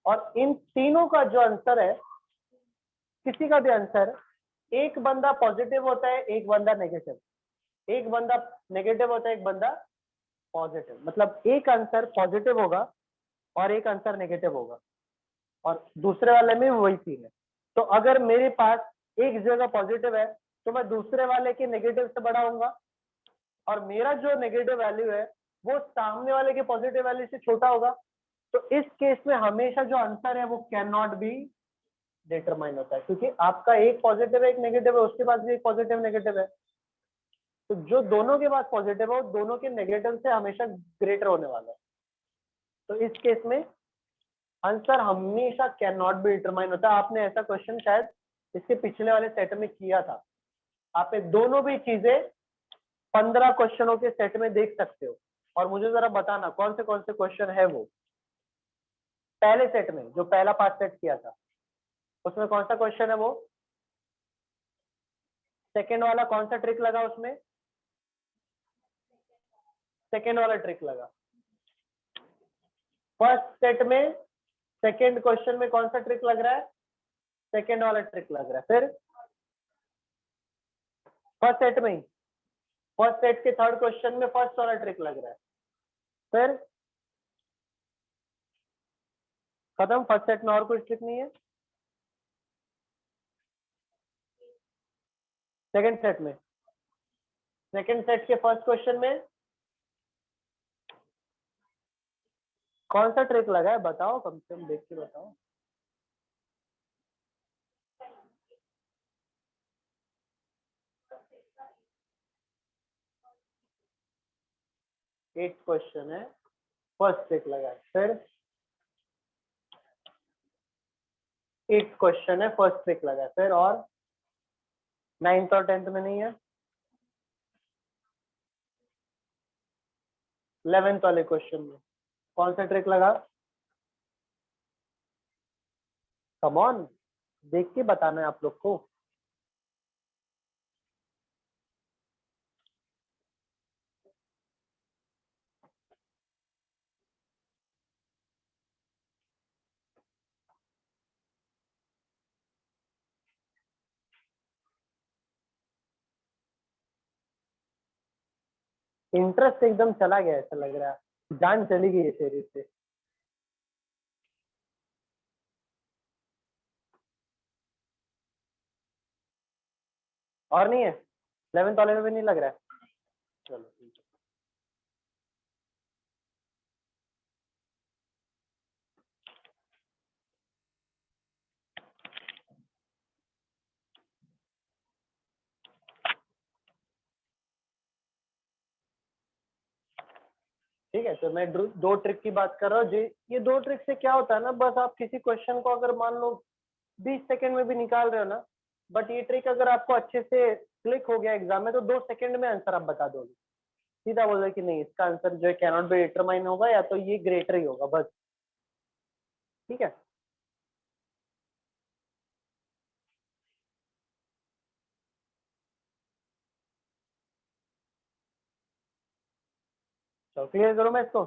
और इन तीनों का जो आंसर है, किसी का भी आंसर, एक बंदा पॉजिटिव होता है, एक बंदा नेगेटिव, एक बंदा नेगेटिव होता है, एक बंदा पॉजिटिव, मतलब एक आंसर पॉजिटिव होगा और एक आंसर नेगेटिव होगा, और दूसरे वाले में वही सीन है। तो अगर मेरे पास एक जगह पॉजिटिव है, तो मैं दूसरे वाले के नेगेटिव से बड़ा होऊंगा, और मेरा जो नेगेटिव वैल्यू है वो सामने वाले के पॉजिटिव वैल्यू से छोटा होगा। तो इस केस में हमेशा जो आंसर है वो कैन नॉट बी डिटरमाइन होता है, क्योंकि आपका एक पॉजिटिव है एक नेगेटिव है, उसके पास भी एक पॉजिटिव नेगेटिव है, तो जो दोनों के पास पॉजिटिव है वो दोनों के नेगेटिव से हमेशा ग्रेटर होने वाला है। तो इस केस में आंसर हमेशा कैन नॉट बी डिटरमाइन होता है। आपने ऐसा क्वेश्चन शायद इसके पिछले वाले सेट में किया था। आप ये दोनों भी चीजें 15 क्वेश्चनों के सेट में देख सकते हो, और मुझे जरा बताना कौन से क्वेश्चन है वो। पहले सेट में जो पहला पार्ट सेट किया था उसमें कौन सा क्वेश्चन है वो? सेकेंड वाला कौन सा ट्रिक लगा उसमें? सेकेंड वाला ट्रिक लगा। फर्स्ट सेट में सेकेंड क्वेश्चन में कौन सा ट्रिक लग रहा है? सेकेंड वाला ट्रिक लग रहा है। फिर फर्स्ट सेट में ही, फर्स्ट सेट के थर्ड क्वेश्चन में फर्स्ट वाला ट्रिक लग रहा है। फिर खत्म, फर्स्ट सेट में और कोई ट्रिक नहीं है। सेकेंड सेट में, सेकेंड सेट के फर्स्ट क्वेश्चन में कौन सा ट्रिक लगा है? बताओ, कम से कम देख के बताओ। एट क्वेश्चन है, फर्स्ट ट्रिक लगा है। फिर एट क्वेश्चन है, फर्स्ट ट्रिक लगा है। फिर और नाइन्थ और 10th में नहीं है। 11th वाले क्वेश्चन में कौन सा ट्रिक लगा? कम ऑन, देख के बताना है आप लोग को। इंटरेस्ट एकदम चला गया, ऐसा लग रहा है जान चली गई है शरीर से। और नहीं है 11th वाले में भी नहीं लग रहा है। चलो ठीक है। ठीक है, तो मैं दो ट्रिक की बात कर रहा हूँ जी। ये दो ट्रिक से क्या होता है ना, बस आप किसी क्वेश्चन को अगर मान लो 20 सेकंड में भी निकाल रहे हो ना, बट ये ट्रिक अगर आपको अच्छे से क्लिक हो गया एग्जाम में तो 2 सेकंड में आंसर आप बता दोगे। सीधा बोल रहे कि नहीं, इसका आंसर जो है कैन नॉट बी डिटरमाइन होगा, या तो ये ग्रेटर ही होगा बस। ठीक है, तो क्लियर करूँ मैं इसको।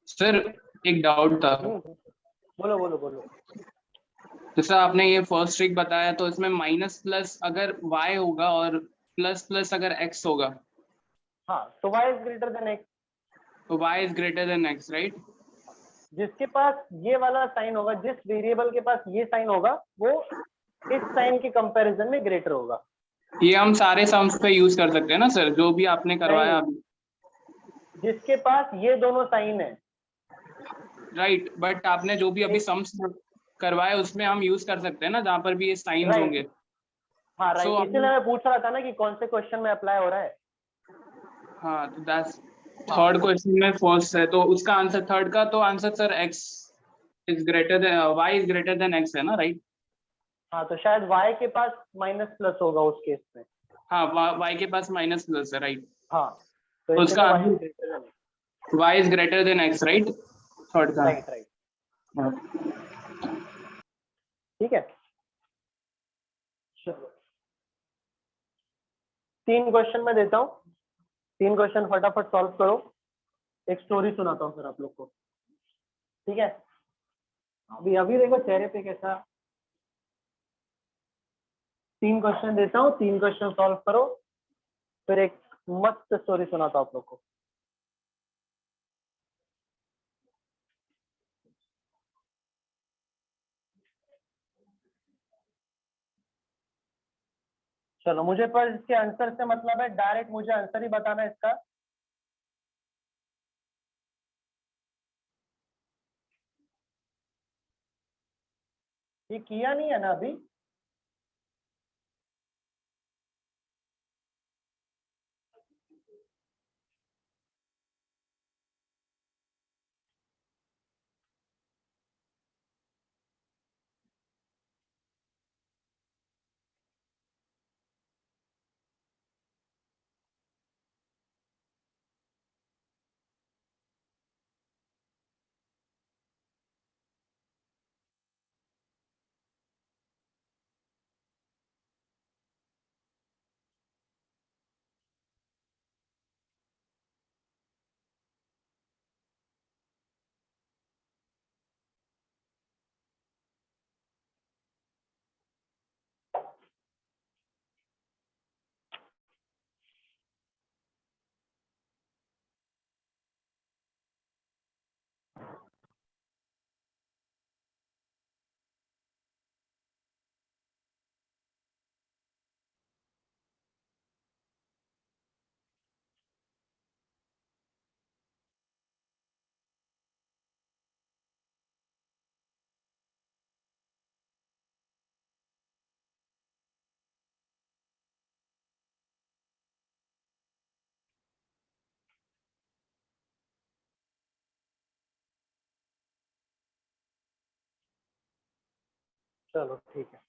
सर एक डाउट था। बोलो बोलो बोलो। जैसा आपने ये फर्स्ट ट्रिक बताया, तो इसमें माइनस प्लस अगर y होगा और प्लस प्लस अगर x होगा, हाँ, तो y is greater then x। तो y is greater then x, right? जिसके पास ये वाला साइन होगा, जिस वेरिएबल के पास ये साइन होगा, वो इस साइन के कंपैरिजन में ग्रेटर होगा। ये हम सारे सम्स पे यूज कर सकते हैं ना सर, जो भी आपने करवाया नहीं, अभी? जिसके पास ये दोनों साइन है। राइट, बट आपने जो भी अभी सम्स करवाए उसमें हम यूज कर सकते हैं ना, जहाँ पर भी ये साइंस राइट, होंगे। हाँ सो राइट, इसीलिए मैं पूछ रहा था ना कि कौन से क्वेश्चन में अप्लाई हो रहा है। हाँ, तो दैट्स हाँ थर्ड क्वेश्चन में फर्स्ट है, तो उसका आंसर थर्ड का तो answer sir x is greater then y is greater then x है ना, राइट? हाँ, तो शायद y के पास माइनस प्लस होगा उस केस में। हाँ, y के पास माइनस प्लस है, राइट? हाँ, तो तो उसका इसीलिए y is answer greater than. y is greater then x, right? Third का। राइट राइट, हाँ। ठीक है। चलो 3 क्वेश्चन मैं देता हूँ, 3 क्वेश्चन फटाफट सॉल्व करो। एक स्टोरी सुनाता हूँ फिर आप लोग को। ठीक है, अभी अभी देखो चेहरे पे कैसा। 3 क्वेश्चन देता हूँ, 3 क्वेश्चन सॉल्व करो, फिर एक मस्त स्टोरी सुनाता हूँ आप लोग को। चलो, मुझे पर इसके आंसर से मतलब है, डायरेक्ट मुझे आंसर ही बताना है इसका। ये किया नहीं है ना अभी? चलो ठीक है।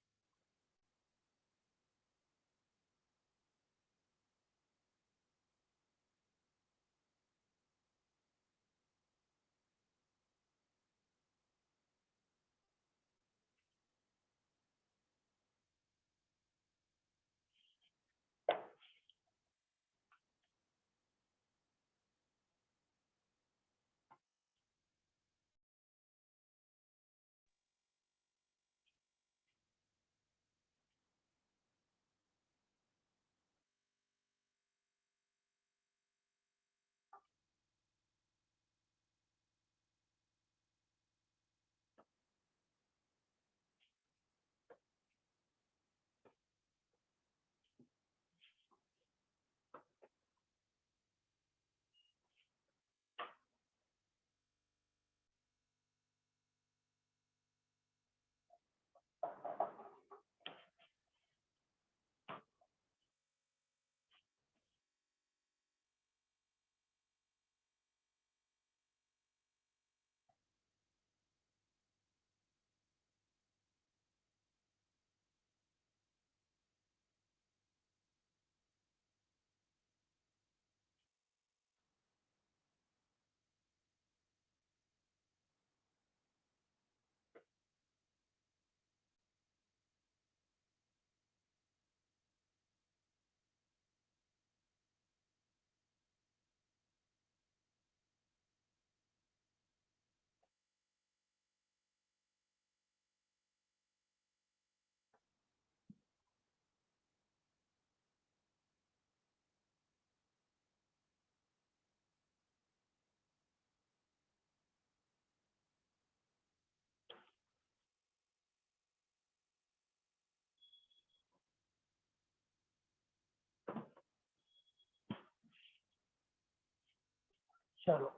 चलो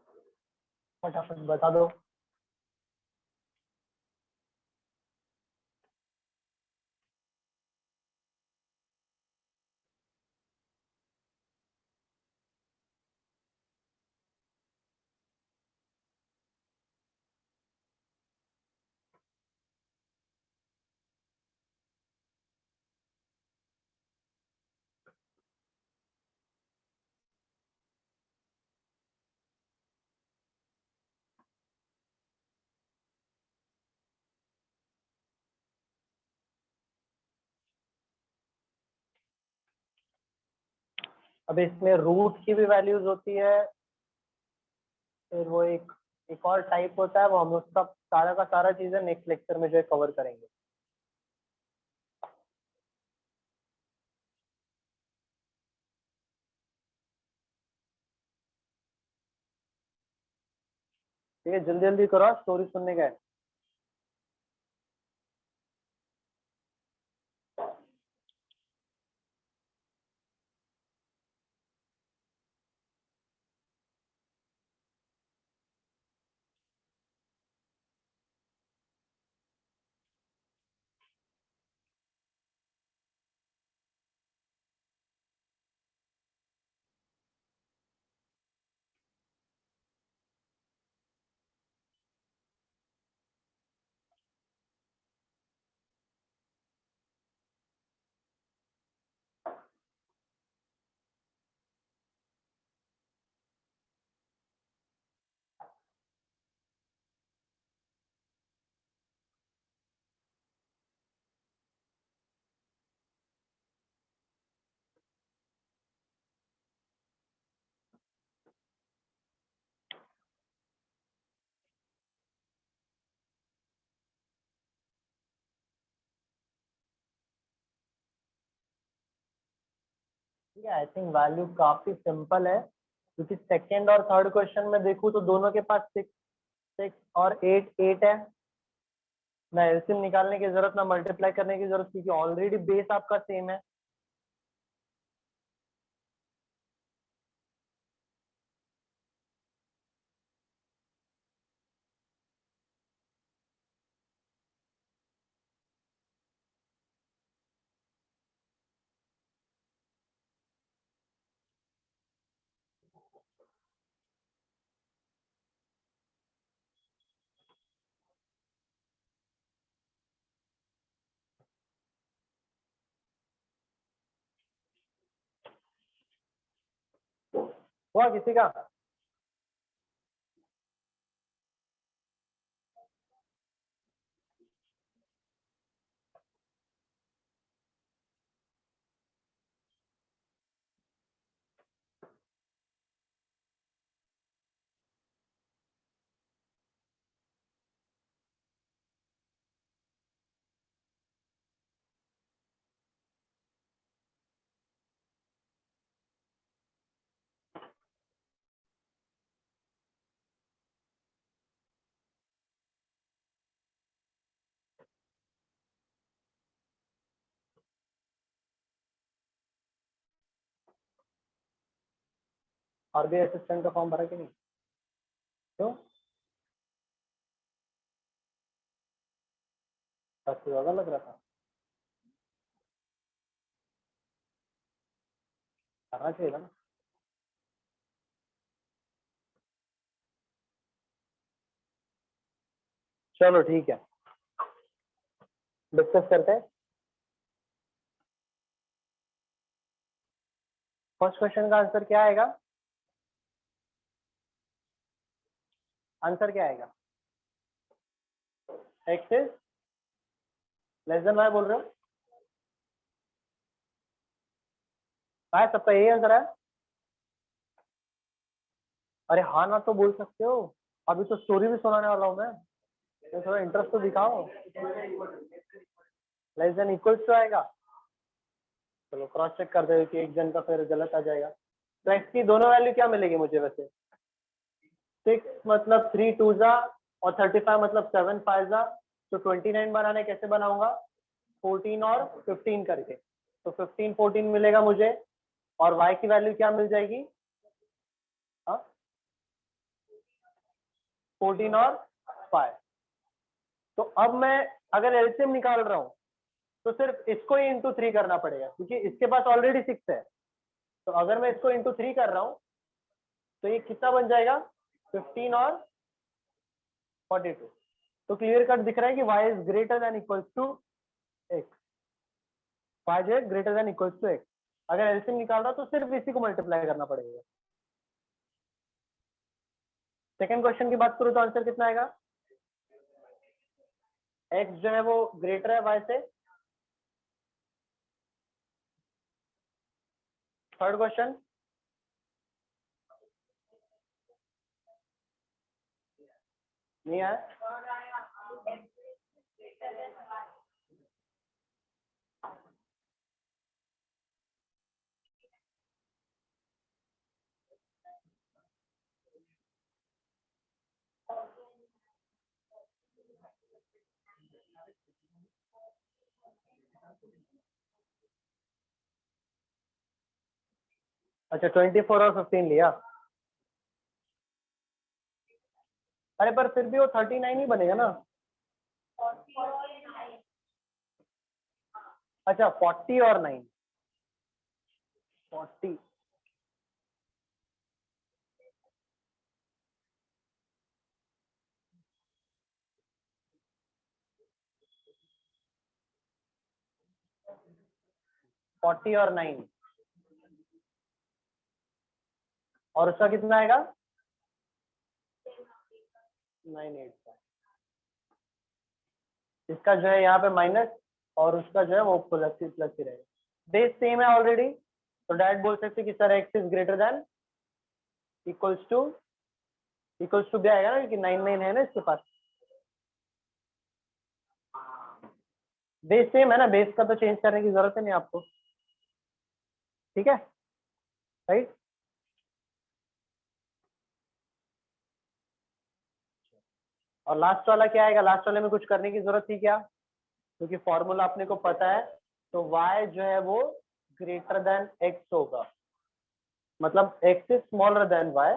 फटाफट बता दो। अब इसमें रूट की भी वैल्यूज होती है, फिर वो एक और टाइप होता है, वो हम उसका सारा का सारा चीजें नेक्स्ट लेक्चर में जो है कवर करेंगे। ठीक है, जल्दी जल्दी करो, स्टोरी सुनने का है। ठीक है, आई थिंक वैल्यू काफी सिंपल है, क्योंकि सेकंड और थर्ड क्वेश्चन में देखूं तो दोनों के पास 6 6 और 8 8 है। ना एलसीएम निकालने की जरूरत, ना मल्टीप्लाई करने की जरूरत, क्योंकि ऑलरेडी बेस आपका सेम है। हुआ किसी का? आरबीआई असिस्टेंट का फॉर्म भरा कि नहीं? क्यों? सबसे ज्यादा लग रहा था, करना चाहिए था ना। चलो ठीक है, डिस्कस करते हैं। फर्स्ट क्वेश्चन का आंसर क्या आएगा? आंसर क्या आएगा? X is less than y बोल रहे हो? वाई सबका यही आंसर है? अरे हाँ ना तो बोल सकते हो, अभी तो स्टोरी भी सुनाने वाला हूँ मैं, तो थोड़ा इंटरेस्ट तो दिखाओ। लेस देन इक्वल्स टू आएगा। चलो क्रॉस चेक करते हैं कि एक जन का फिर गलत आ जाएगा। तो एक्स की दोनों वैल्यू क्या मिलेगी मुझे वैसे? 6 मतलब 3 टू जा, और 35 मतलब 7 5 जा। तो 29 बनाने कैसे बनाऊंगा? 14 और 15 करके। तो 15 14 मिलेगा मुझे, और y की वैल्यू क्या मिल जाएगी? हाँ 14 और 5। तो अब मैं अगर एलसीएम निकाल रहा हूं तो सिर्फ इसको ही इंटू 3 करना पड़ेगा, क्योंकि इसके पास ऑलरेडी 6 है। तो अगर मैं इसको इंटू 3 कर रहा हूं तो ये कितना बन जाएगा, 15 और 42। तो क्लियर कट दिख रहा है कि y is greater than equals to x, y जो है greater than equals to x। अगर एलसीएम निकाल रहा तो सिर्फ इसी को मल्टीप्लाई करना पड़ेगा। सेकंड क्वेश्चन की बात करूं तो आंसर कितना आएगा, x जो है वो ग्रेटर है y से। थर्ड क्वेश्चन, नहीं आया। अच्छा 24 और 15 लिया। अरे पर फिर भी वो 39 ही बनेगा ना। अच्छा 40 और 9, 40। और 9 और उसका कितना आएगा, 985। इसका जो है यहाँ पे माइनस और उसका जो है वो प्लस ही रहेगा। बेस सेम है ऑलरेडी, तो डायरेक्ट बोल सकते कि sir x is greater than equals to भी आएगा ना, क्योंकि 9 है ना इसके पास। बेस सेम है ना, बेस का तो चेंज करने की जरूरत है नहीं आपको, ठीक है, राइट। और लास्ट वाला क्या आएगा, लास्ट वाले में कुछ करने की जरूरत थी क्या, क्योंकि फॉर्मूला अपने को पता है। तो y जो है वो ग्रेटर देन x होगा, मतलब x is smaller then y,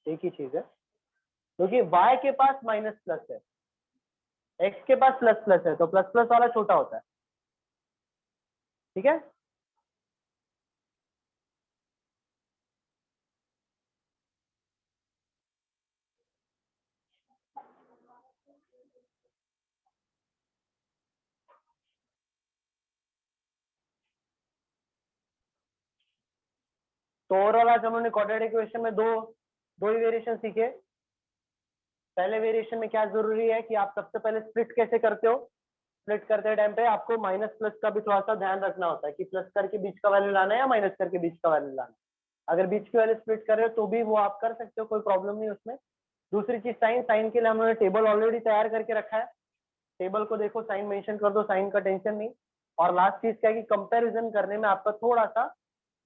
एक ही चीज है, क्योंकि y के पास माइनस प्लस है, x के पास प्लस प्लस है, तो प्लस प्लस वाला छोटा होता है, ठीक है। तो ओवरऑल आज हम लोगों ने क्वाड्रेटिक इक्वेशन में दो ही वेरिएशन सीखे। पहले वेरिएशन में क्या जरूरी है कि आप सबसे पहले स्प्लिट कैसे करते हो, स्प्लिट करते टाइम पे आपको माइनस प्लस का भी थोड़ा सा ध्यान रखना होता है कि प्लस करके बीच का वैल्यू लाना है या माइनस करके बीच का वैल्यू लाना है। अगर बीच की वैल्यू स्प्लिट कर रहे हो तो भी वो आप कर सकते हो, कोई प्रॉब्लम नहीं उसमें। दूसरी चीज साइन के लिए हमने टेबल ऑलरेडी तैयार करके रखा है, टेबल को देखो, साइन मेंशन कर दो, साइन का टेंशन नहीं। और लास्ट चीज क्या है कि कंपैरिजन करने में आपका थोड़ा सा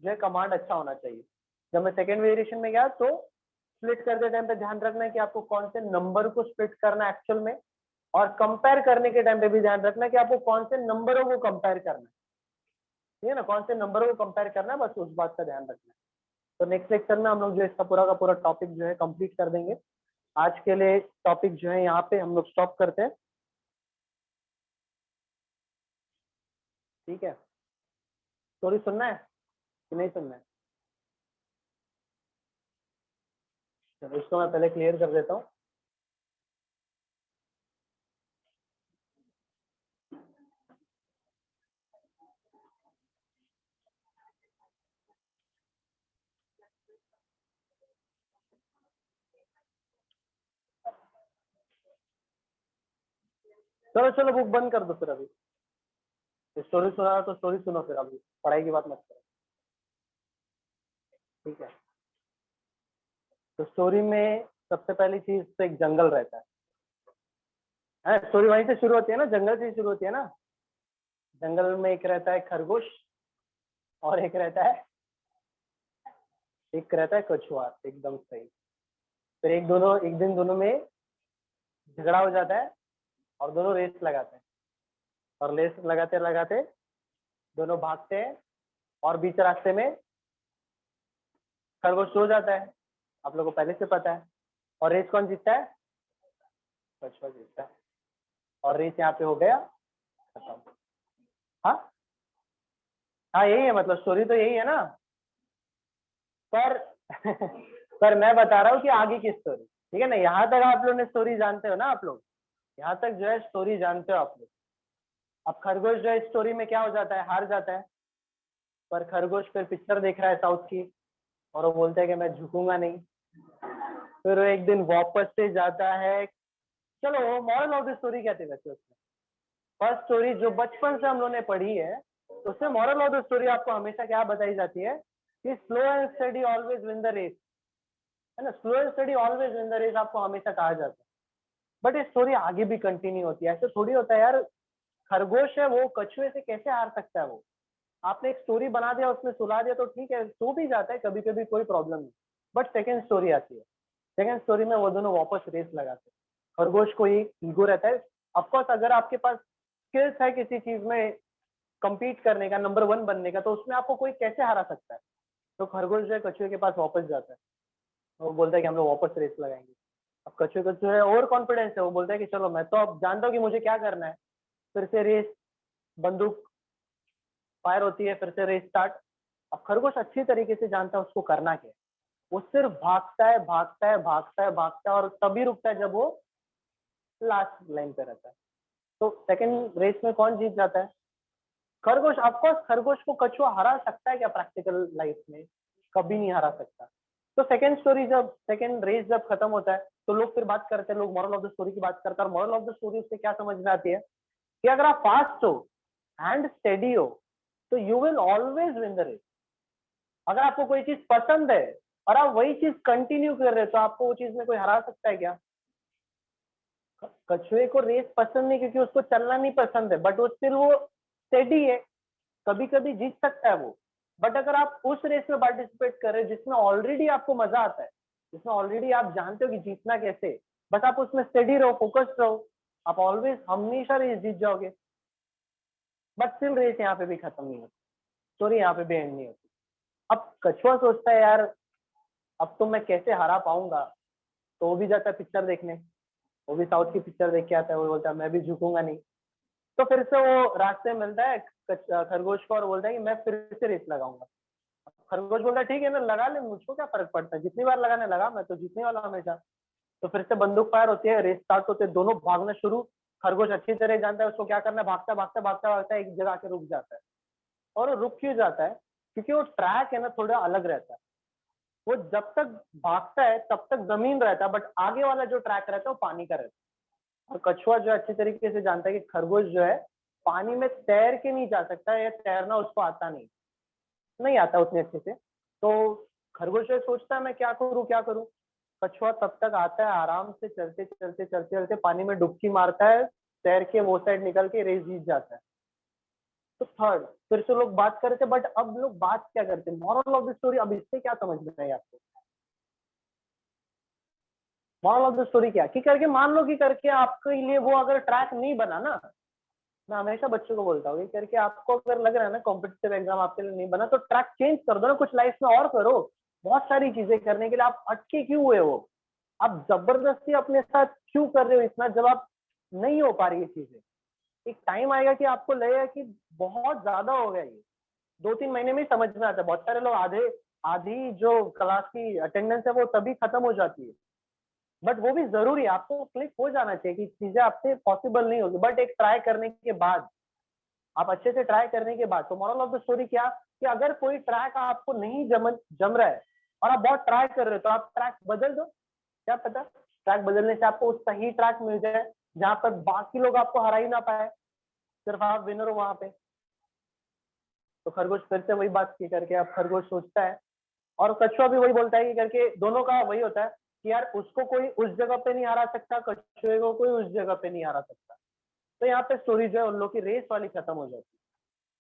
जो है कमांड अच्छा होना चाहिए। जब मैं सेकंड वेरिएशन में गया तो स्प्लिट करते टाइम पे ध्यान रखना है कि आपको कौन से नंबर को स्प्लिट करना है एक्चुअल में, और कंपेयर करने के टाइम पे भी ध्यान रखना है कि आपको कौन से नंबरों को कंपेयर करना है, ठीक है ना, कौन से नंबरों को कंपेयर करना है, बस उस बात का ध्यान रखना है। तो नेक्स्ट लेक्चर में हम लोग जो इसका पूरा का पूरा टॉपिक जो है कंप्लीट कर देंगे। आज के लिए टॉपिक जो है यहाँ पे हम लोग स्टॉप करते हैं, ठीक है। स्टोरी सुनना है कि नहीं सुनना है, चलो इसको मैं पहले क्लियर कर देता हूँ। चलो चलो बुक बंद कर दो फिर, अभी स्टोरी सुना तो स्टोरी सुनो, फिर अभी पढ़ाई की बात मत करो, ठीक है। तो स्टोरी में सबसे पहली चीज तो एक जंगल रहता है, स्टोरी वहीं से शुरू होती है ना, जंगल से शुरू होती है ना। जंगल में एक रहता है खरगोश और एक रहता है कछुआ, एकदम सही। फिर एक दिन दोनों में झगड़ा हो जाता है और दोनों रेस लगाते हैं, और रेस लगाते लगाते दोनों भागते हैं और बीच रास्ते में खरगोश सो जाता है, आप लोगों को पहले से पता है। और रेस कौन जीतता है, कछुआ जीतता है और रेस यहाँ पे हो गया खत्म। हाँ हाँ यही है, मतलब स्टोरी तो यही है ना। पर पर मैं बता रहा हूँ कि आगे की स्टोरी, ठीक है ना। यहाँ तक आप लोग ने स्टोरी जानते हो ना, आप लोग यहाँ तक जो है स्टोरी जानते हो आप लोग। अब खरगोश जो है स्टोरी में क्या हो जाता है, हार जाता है। पर खरगोश फिर पिक्चर देख रहा है साउथ की और वो बोलता है कि मैं झुकूंगा नहीं। फिर वो एक दिन वापस से जाता है। चलो वो मॉरल ऑफ द स्टोरी क्या थी वैसे उसमें, फर्स्ट स्टोरी जो बचपन से हम लोगों ने पढ़ी है, उसमें मॉरल ऑफ द स्टोरी आपको हमेशा क्या बताई जाती है कि slow and steady always win the race, है ना। Slow and steady always win the race आपको हमेशा कहा जाता है। बट ये स्टोरी आगे भी कंटिन्यू होती है। ऐसे थोड़ी होता है यार, खरगोश है वो कछुए से कैसे हार सकता है। वो आपने एक स्टोरी बना दिया, उसमें सुला दिया तो ठीक है, सो भी जाता है कभी कभी, कोई प्रॉब्लम नहीं। बट सेकेंड स्टोरी आती है, सेकेंड स्टोरी में वो दोनों वापस रेस लगाते हैं। खरगोश को ही ईगो रहता है। ऑफकोर्स अगर आपके पास स्किल्स है किसी चीज में compete करने का, नंबर 1 बनने का, तो उसमें आपको कोई कैसे हरा सकता है। तो खरगोश जो है कछुए के पास वापस जाता है, वो बोलता है कि हम लोग वापस रेस लगाएंगे। अब कछुए को जो है ओवर कॉन्फिडेंस है, वो बोलता है कि चलो मैं तो अब जानता हूँ कि मुझे क्या करना है। फिर से रेस, बंदूक फायर होती है, फिर से रेस स्टार्ट। अब खरगोश अच्छी तरीके से जानता है उसको करना क्या है। वो सिर्फ भागता है भागता है भागता है भागता है और तभी रुकता है जब वो लास्ट लाइन पे रहता है। तो सेकंड रेस में कौन जीत जाता है, खरगोश। ऑफकोर्स खरगोश को कछुआ हरा सकता है क्या प्रैक्टिकल लाइफ में, कभी नहीं हरा सकता। तो सेकंड स्टोरी जब, सेकंड रेस जब खत्म होता है तो लोग फिर बात करते हैं, लोग मॉरल ऑफ द स्टोरी की बात करते हैं। और मॉरल ऑफ द स्टोरी उससे क्या समझ में आती है कि अगर आप फास्ट हो एंड स्टेडी हो तो you will always win the race. अगर आपको कोई चीज पसंद है और आप वही चीज कंटिन्यू कर रहे हो तो आपको वो चीज में कोई हरा सकता है क्या। कछुए को रेस पसंद नहीं क्योंकि उसको चलना नहीं पसंद है, बट वो स्टिल वो स्टेडी है, कभी कभी जीत सकता है वो। बट अगर आप उस रेस में पार्टिसिपेट कर रहे हो जिसमें ऑलरेडी आपको मजा आता है, जिसमें ऑलरेडी आप जानते हो कि जीतना कैसे, बस आप उसमें स्टेडी रहो, फोकस्ड रहो, आप ऑलवेज हमेशा रेस जीत जाओगे। बट स्टिल रेस यहाँ पे भी खत्म नहीं होती, स्टोरी यहाँ पे भी एंड नहीं होती। अब कछुआ सोचता है यार अब तो मैं कैसे हरा पाऊंगा, तो वो भी जाता है पिक्चर देखने। वो भी साउथ की पिक्चर देख के आता है, वो बोलता है मैं भी झुकूंगा नहीं। तो फिर से वो रास्ते में मिलता है खरगोश को और बोलता है कि मैं फिर से रेस लगाऊंगा। खरगोश बोलता है ठीक है ना लगा ले, मुझको क्या फर्क पड़ता है, जितनी बार लगाने लगा, मैं तो जीतने वाला हमेशा। तो फिर से बंदूक फायर होती है, रेस स्टार्ट होते हैं, दोनों भागना शुरू। खरगोश अच्छी तरह जानता है उसको क्या करना है, भागता भागता भागता भागता एक जगह आके रुक जाता है। और वो रुक क्यों जाता है, क्योंकि वो ट्रैक है ना थोड़ा अलग रहता है। वो जब तक भागता है तब तक जमीन रहता है, बट आगे वाला जो ट्रैक रहता है वो पानी का रहता है। और कछुआ जो अच्छी तरीके से जानता है कि खरगोश जो है पानी में तैर के नहीं जा सकता, या तैरना उसको आता नहीं आता उतने अच्छे से। तो खरगोश सोचता है मैं क्या करूं क्या करूं। कछुआ तब तक आता है, आराम से चलते चलते चलते चलते पानी में डुबकी मारता है, तैर के वो साइड निकल के रेस जीत जाता है। तो थर्ड, फिर से लोग बात कर रहे थे, बट अब लोग बात क्या करते हैं, मॉरल ऑफ द स्टोरी, अब इससे क्या समझ में आई आपको। मॉरल ऑफ द स्टोरी क्या कि करके मान लो कि करके आपके लिए वो अगर ट्रैक नहीं बना ना, मैं हमेशा बच्चों को बोलता हूँ करके आपको अगर लग रहा है ना कॉम्पिटिटिव एग्जाम आपके लिए नहीं बना, तो ट्रैक चेंज कर दो ना, कुछ लाइफ में और करो। बहुत सारी चीजें करने के लिए आप अटके क्यों हुए हो, आप जबरदस्ती अपने साथ क्यों कर रहे हो इतना, जब आप नहीं हो पा रही है चीजें। एक टाइम आएगा कि आपको लगेगा कि बहुत ज्यादा हो गया ये, 2-3 महीने में ही समझ में आता है। बहुत सारे लोग आधी जो क्लास की अटेंडेंस है वो तभी खत्म हो जाती है। बट वो भी जरूरी है, आपको क्लिक हो जाना चाहिए कि चीजें आपसे पॉसिबल नहीं होगी, बट एक ट्राई करने के बाद, आप अच्छे से ट्राई करने के बाद। तो मॉरल ऑफ द स्टोरी क्या कि अगर कोई ट्रैक आपको नहीं जम रहा है और आप बहुत ट्राई कर रहे हो तो आप ट्रैक बदल दो। क्या पता ट्रैक बदलने से आपको सही ट्रैक मिल जाए जहां पर बाकी लोग आपको हरा ही ना पाए, सिर्फ आप विनर हो वहां पे। तो खरगोश फिर से वही बात की करके अब खरगोश सोचता है, और कछुआ भी वही बोलता है कि करके दोनों का वही होता है कि यार उसको कोई उस जगह पे नहीं हरा सकता, कछुए को कोई उस जगह पे नहीं हरा सकता। तो यहाँ पे स्टोरी जो है उन लोग की रेस वाली खत्म हो जाती है।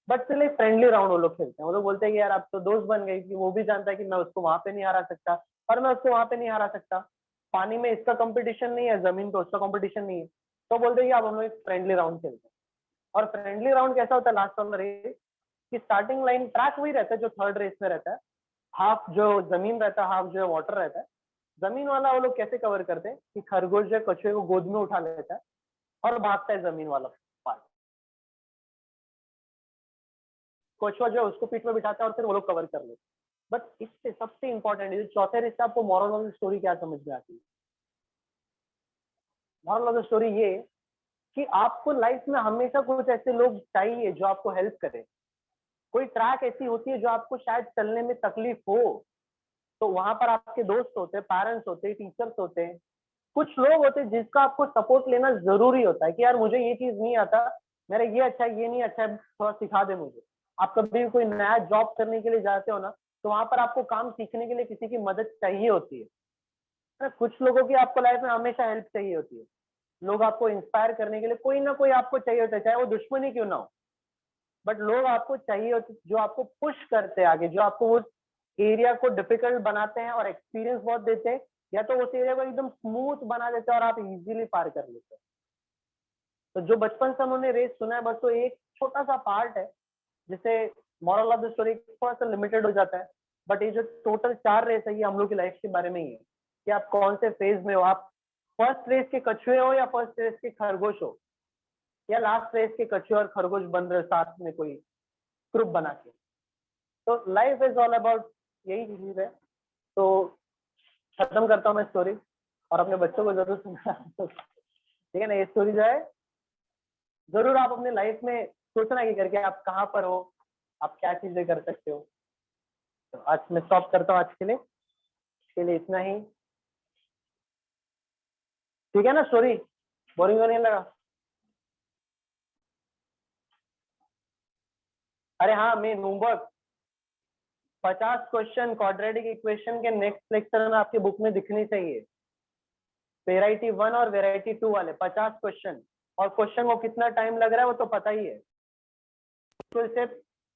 बट स्टिल एक फ्रेंडली राउंड वो लोग खेलते हैं। वो लोग बोलते हैं कि यार अब तो दोस्त बन गई, कि वो भी जानता है कि मैं उसको वहां पे नहीं हरा सकता और मैं उसको वहां पे नहीं हरा सकता। पानी में इसका कंपटीशन नहीं है, जमीन पे उसका कंपटीशन नहीं है। तो बोलते हैं कि अब हम लोग एक फ्रेंडली राउंड खेलते हैं। और फ्रेंडली राउंड कैसा होता है लास्ट वाला रेस, कि स्टार्टिंग लाइन ट्रैक वही रहता है जो थर्ड रेस में रहता है, हाफ जो जमीन रहता है, हाफ जो है वाटर रहता है। जमीन वाला वो लोग कैसे कवर करते हैं कि खरगोश जो कछुए को गोद में उठा लेता है और भागता है जमीन वाला पार्ट, कछुआ जो है उसको पीठ में बिठाता है और फिर वो लोग कवर कर लेते हैं। बट इससे सबसे इंपॉर्टेंट चौथे रिश्ते आपको मॉरल ऑफ द स्टोरी क्या समझ में आती है? मॉरल ऑफ द स्टोरी ये कि आपको लाइफ में हमेशा कुछ ऐसे लोग चाहिए जो आपको हेल्प करे। कोई ट्रैक ऐसी होती है जो आपको शायद चलने में तकलीफ हो, तो वहां पर आपके दोस्त होते हैं, पेरेंट्स होते हैं, टीचर्स होते हैं, कुछ लोग होते हैं जिसका आपको सपोर्ट लेना जरूरी होता है कि यार मुझे ये चीज नहीं आता, मेरा ये अच्छा है, ये नहीं अच्छा है, थोड़ा सिखा दे मुझे। आप कभी भी कोई नया जॉब करने के लिए जाते हो ना, तो वहां पर आपको काम सीखने के लिए किसी की मदद चाहिए होती है ना। कुछ लोगों की आपको लाइफ में हमेशा हेल्प चाहिए होती है। लोग आपको इंस्पायर करने के लिए कोई ना कोई आपको चाहिए होता है, चाहे वो दुश्मनी क्यों ना हो, बट लोग आपको चाहिए होते जो आपको पुश करते हैं आगे, जो आपको उस एरिया को डिफिकल्ट बनाते हैं और एक्सपीरियंस बहुत देते हैं, या तो उस एरिया को एकदम स्मूथ बना देते हैं और आप इजीली पार कर लेते हैं। तो जो बचपन से उन्होंने रेस सुना है बस वो एक छोटा सा पार्ट है, जिसे मॉरल ऑफ द स्टोरी थोड़ा सा लिमिटेड हो जाता है। बट ये जो टोटल 4 रेस है ये हम लोग की लाइफ के बारे में ही है कि आप कौन से फेज में हो। आप फर्स्ट रेस के कछुए हो या फर्स्ट रेस के खरगोश हो, या लास्ट रेस के कछुए और खरगोश बन रहे साथ में कोई ग्रुप बना के। तो लाइफ इज ऑल अबाउट यही चीज है। तो खत्म करता हूँ मैं स्टोरी, और अपने बच्चों को जरूर सुना ठीक है ना। ये स्टोरी जो है जरूर आप अपने लाइफ में सोचना कि करके आप कहाँ पर हो, आप क्या चीजें कर सकते हो। तो आज मैं स्टॉप करता हूँ, आज के लिए इतना ही। ठीक है ना, स्टोरी बोरिंग तो नहीं लगा? अरे हाँ, मैं होमवर्क 50 क्वेश्चन क्वाड्रेटिक इक्वेशन के नेक्स्ट लेक्चर में आपकी बुक में दिखनी चाहिए। वेराइटी 1 और वेराइटी 2 वाले 50 क्वेश्चन, और क्वेश्चन को कितना टाइम लग रहा है वो तो पता ही है, तो इसे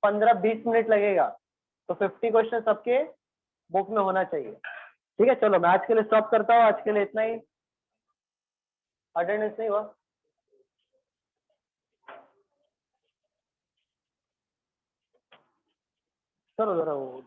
15-20 मिनट लगेगा। तो 50 क्वेश्चन सबके बुक में होना चाहिए। ठीक है, चलो मैं आज के लिए स्टॉप करता हूँ, आज के लिए इतना ही। अटेंडेंस नहीं हुआ? चलो जरा वो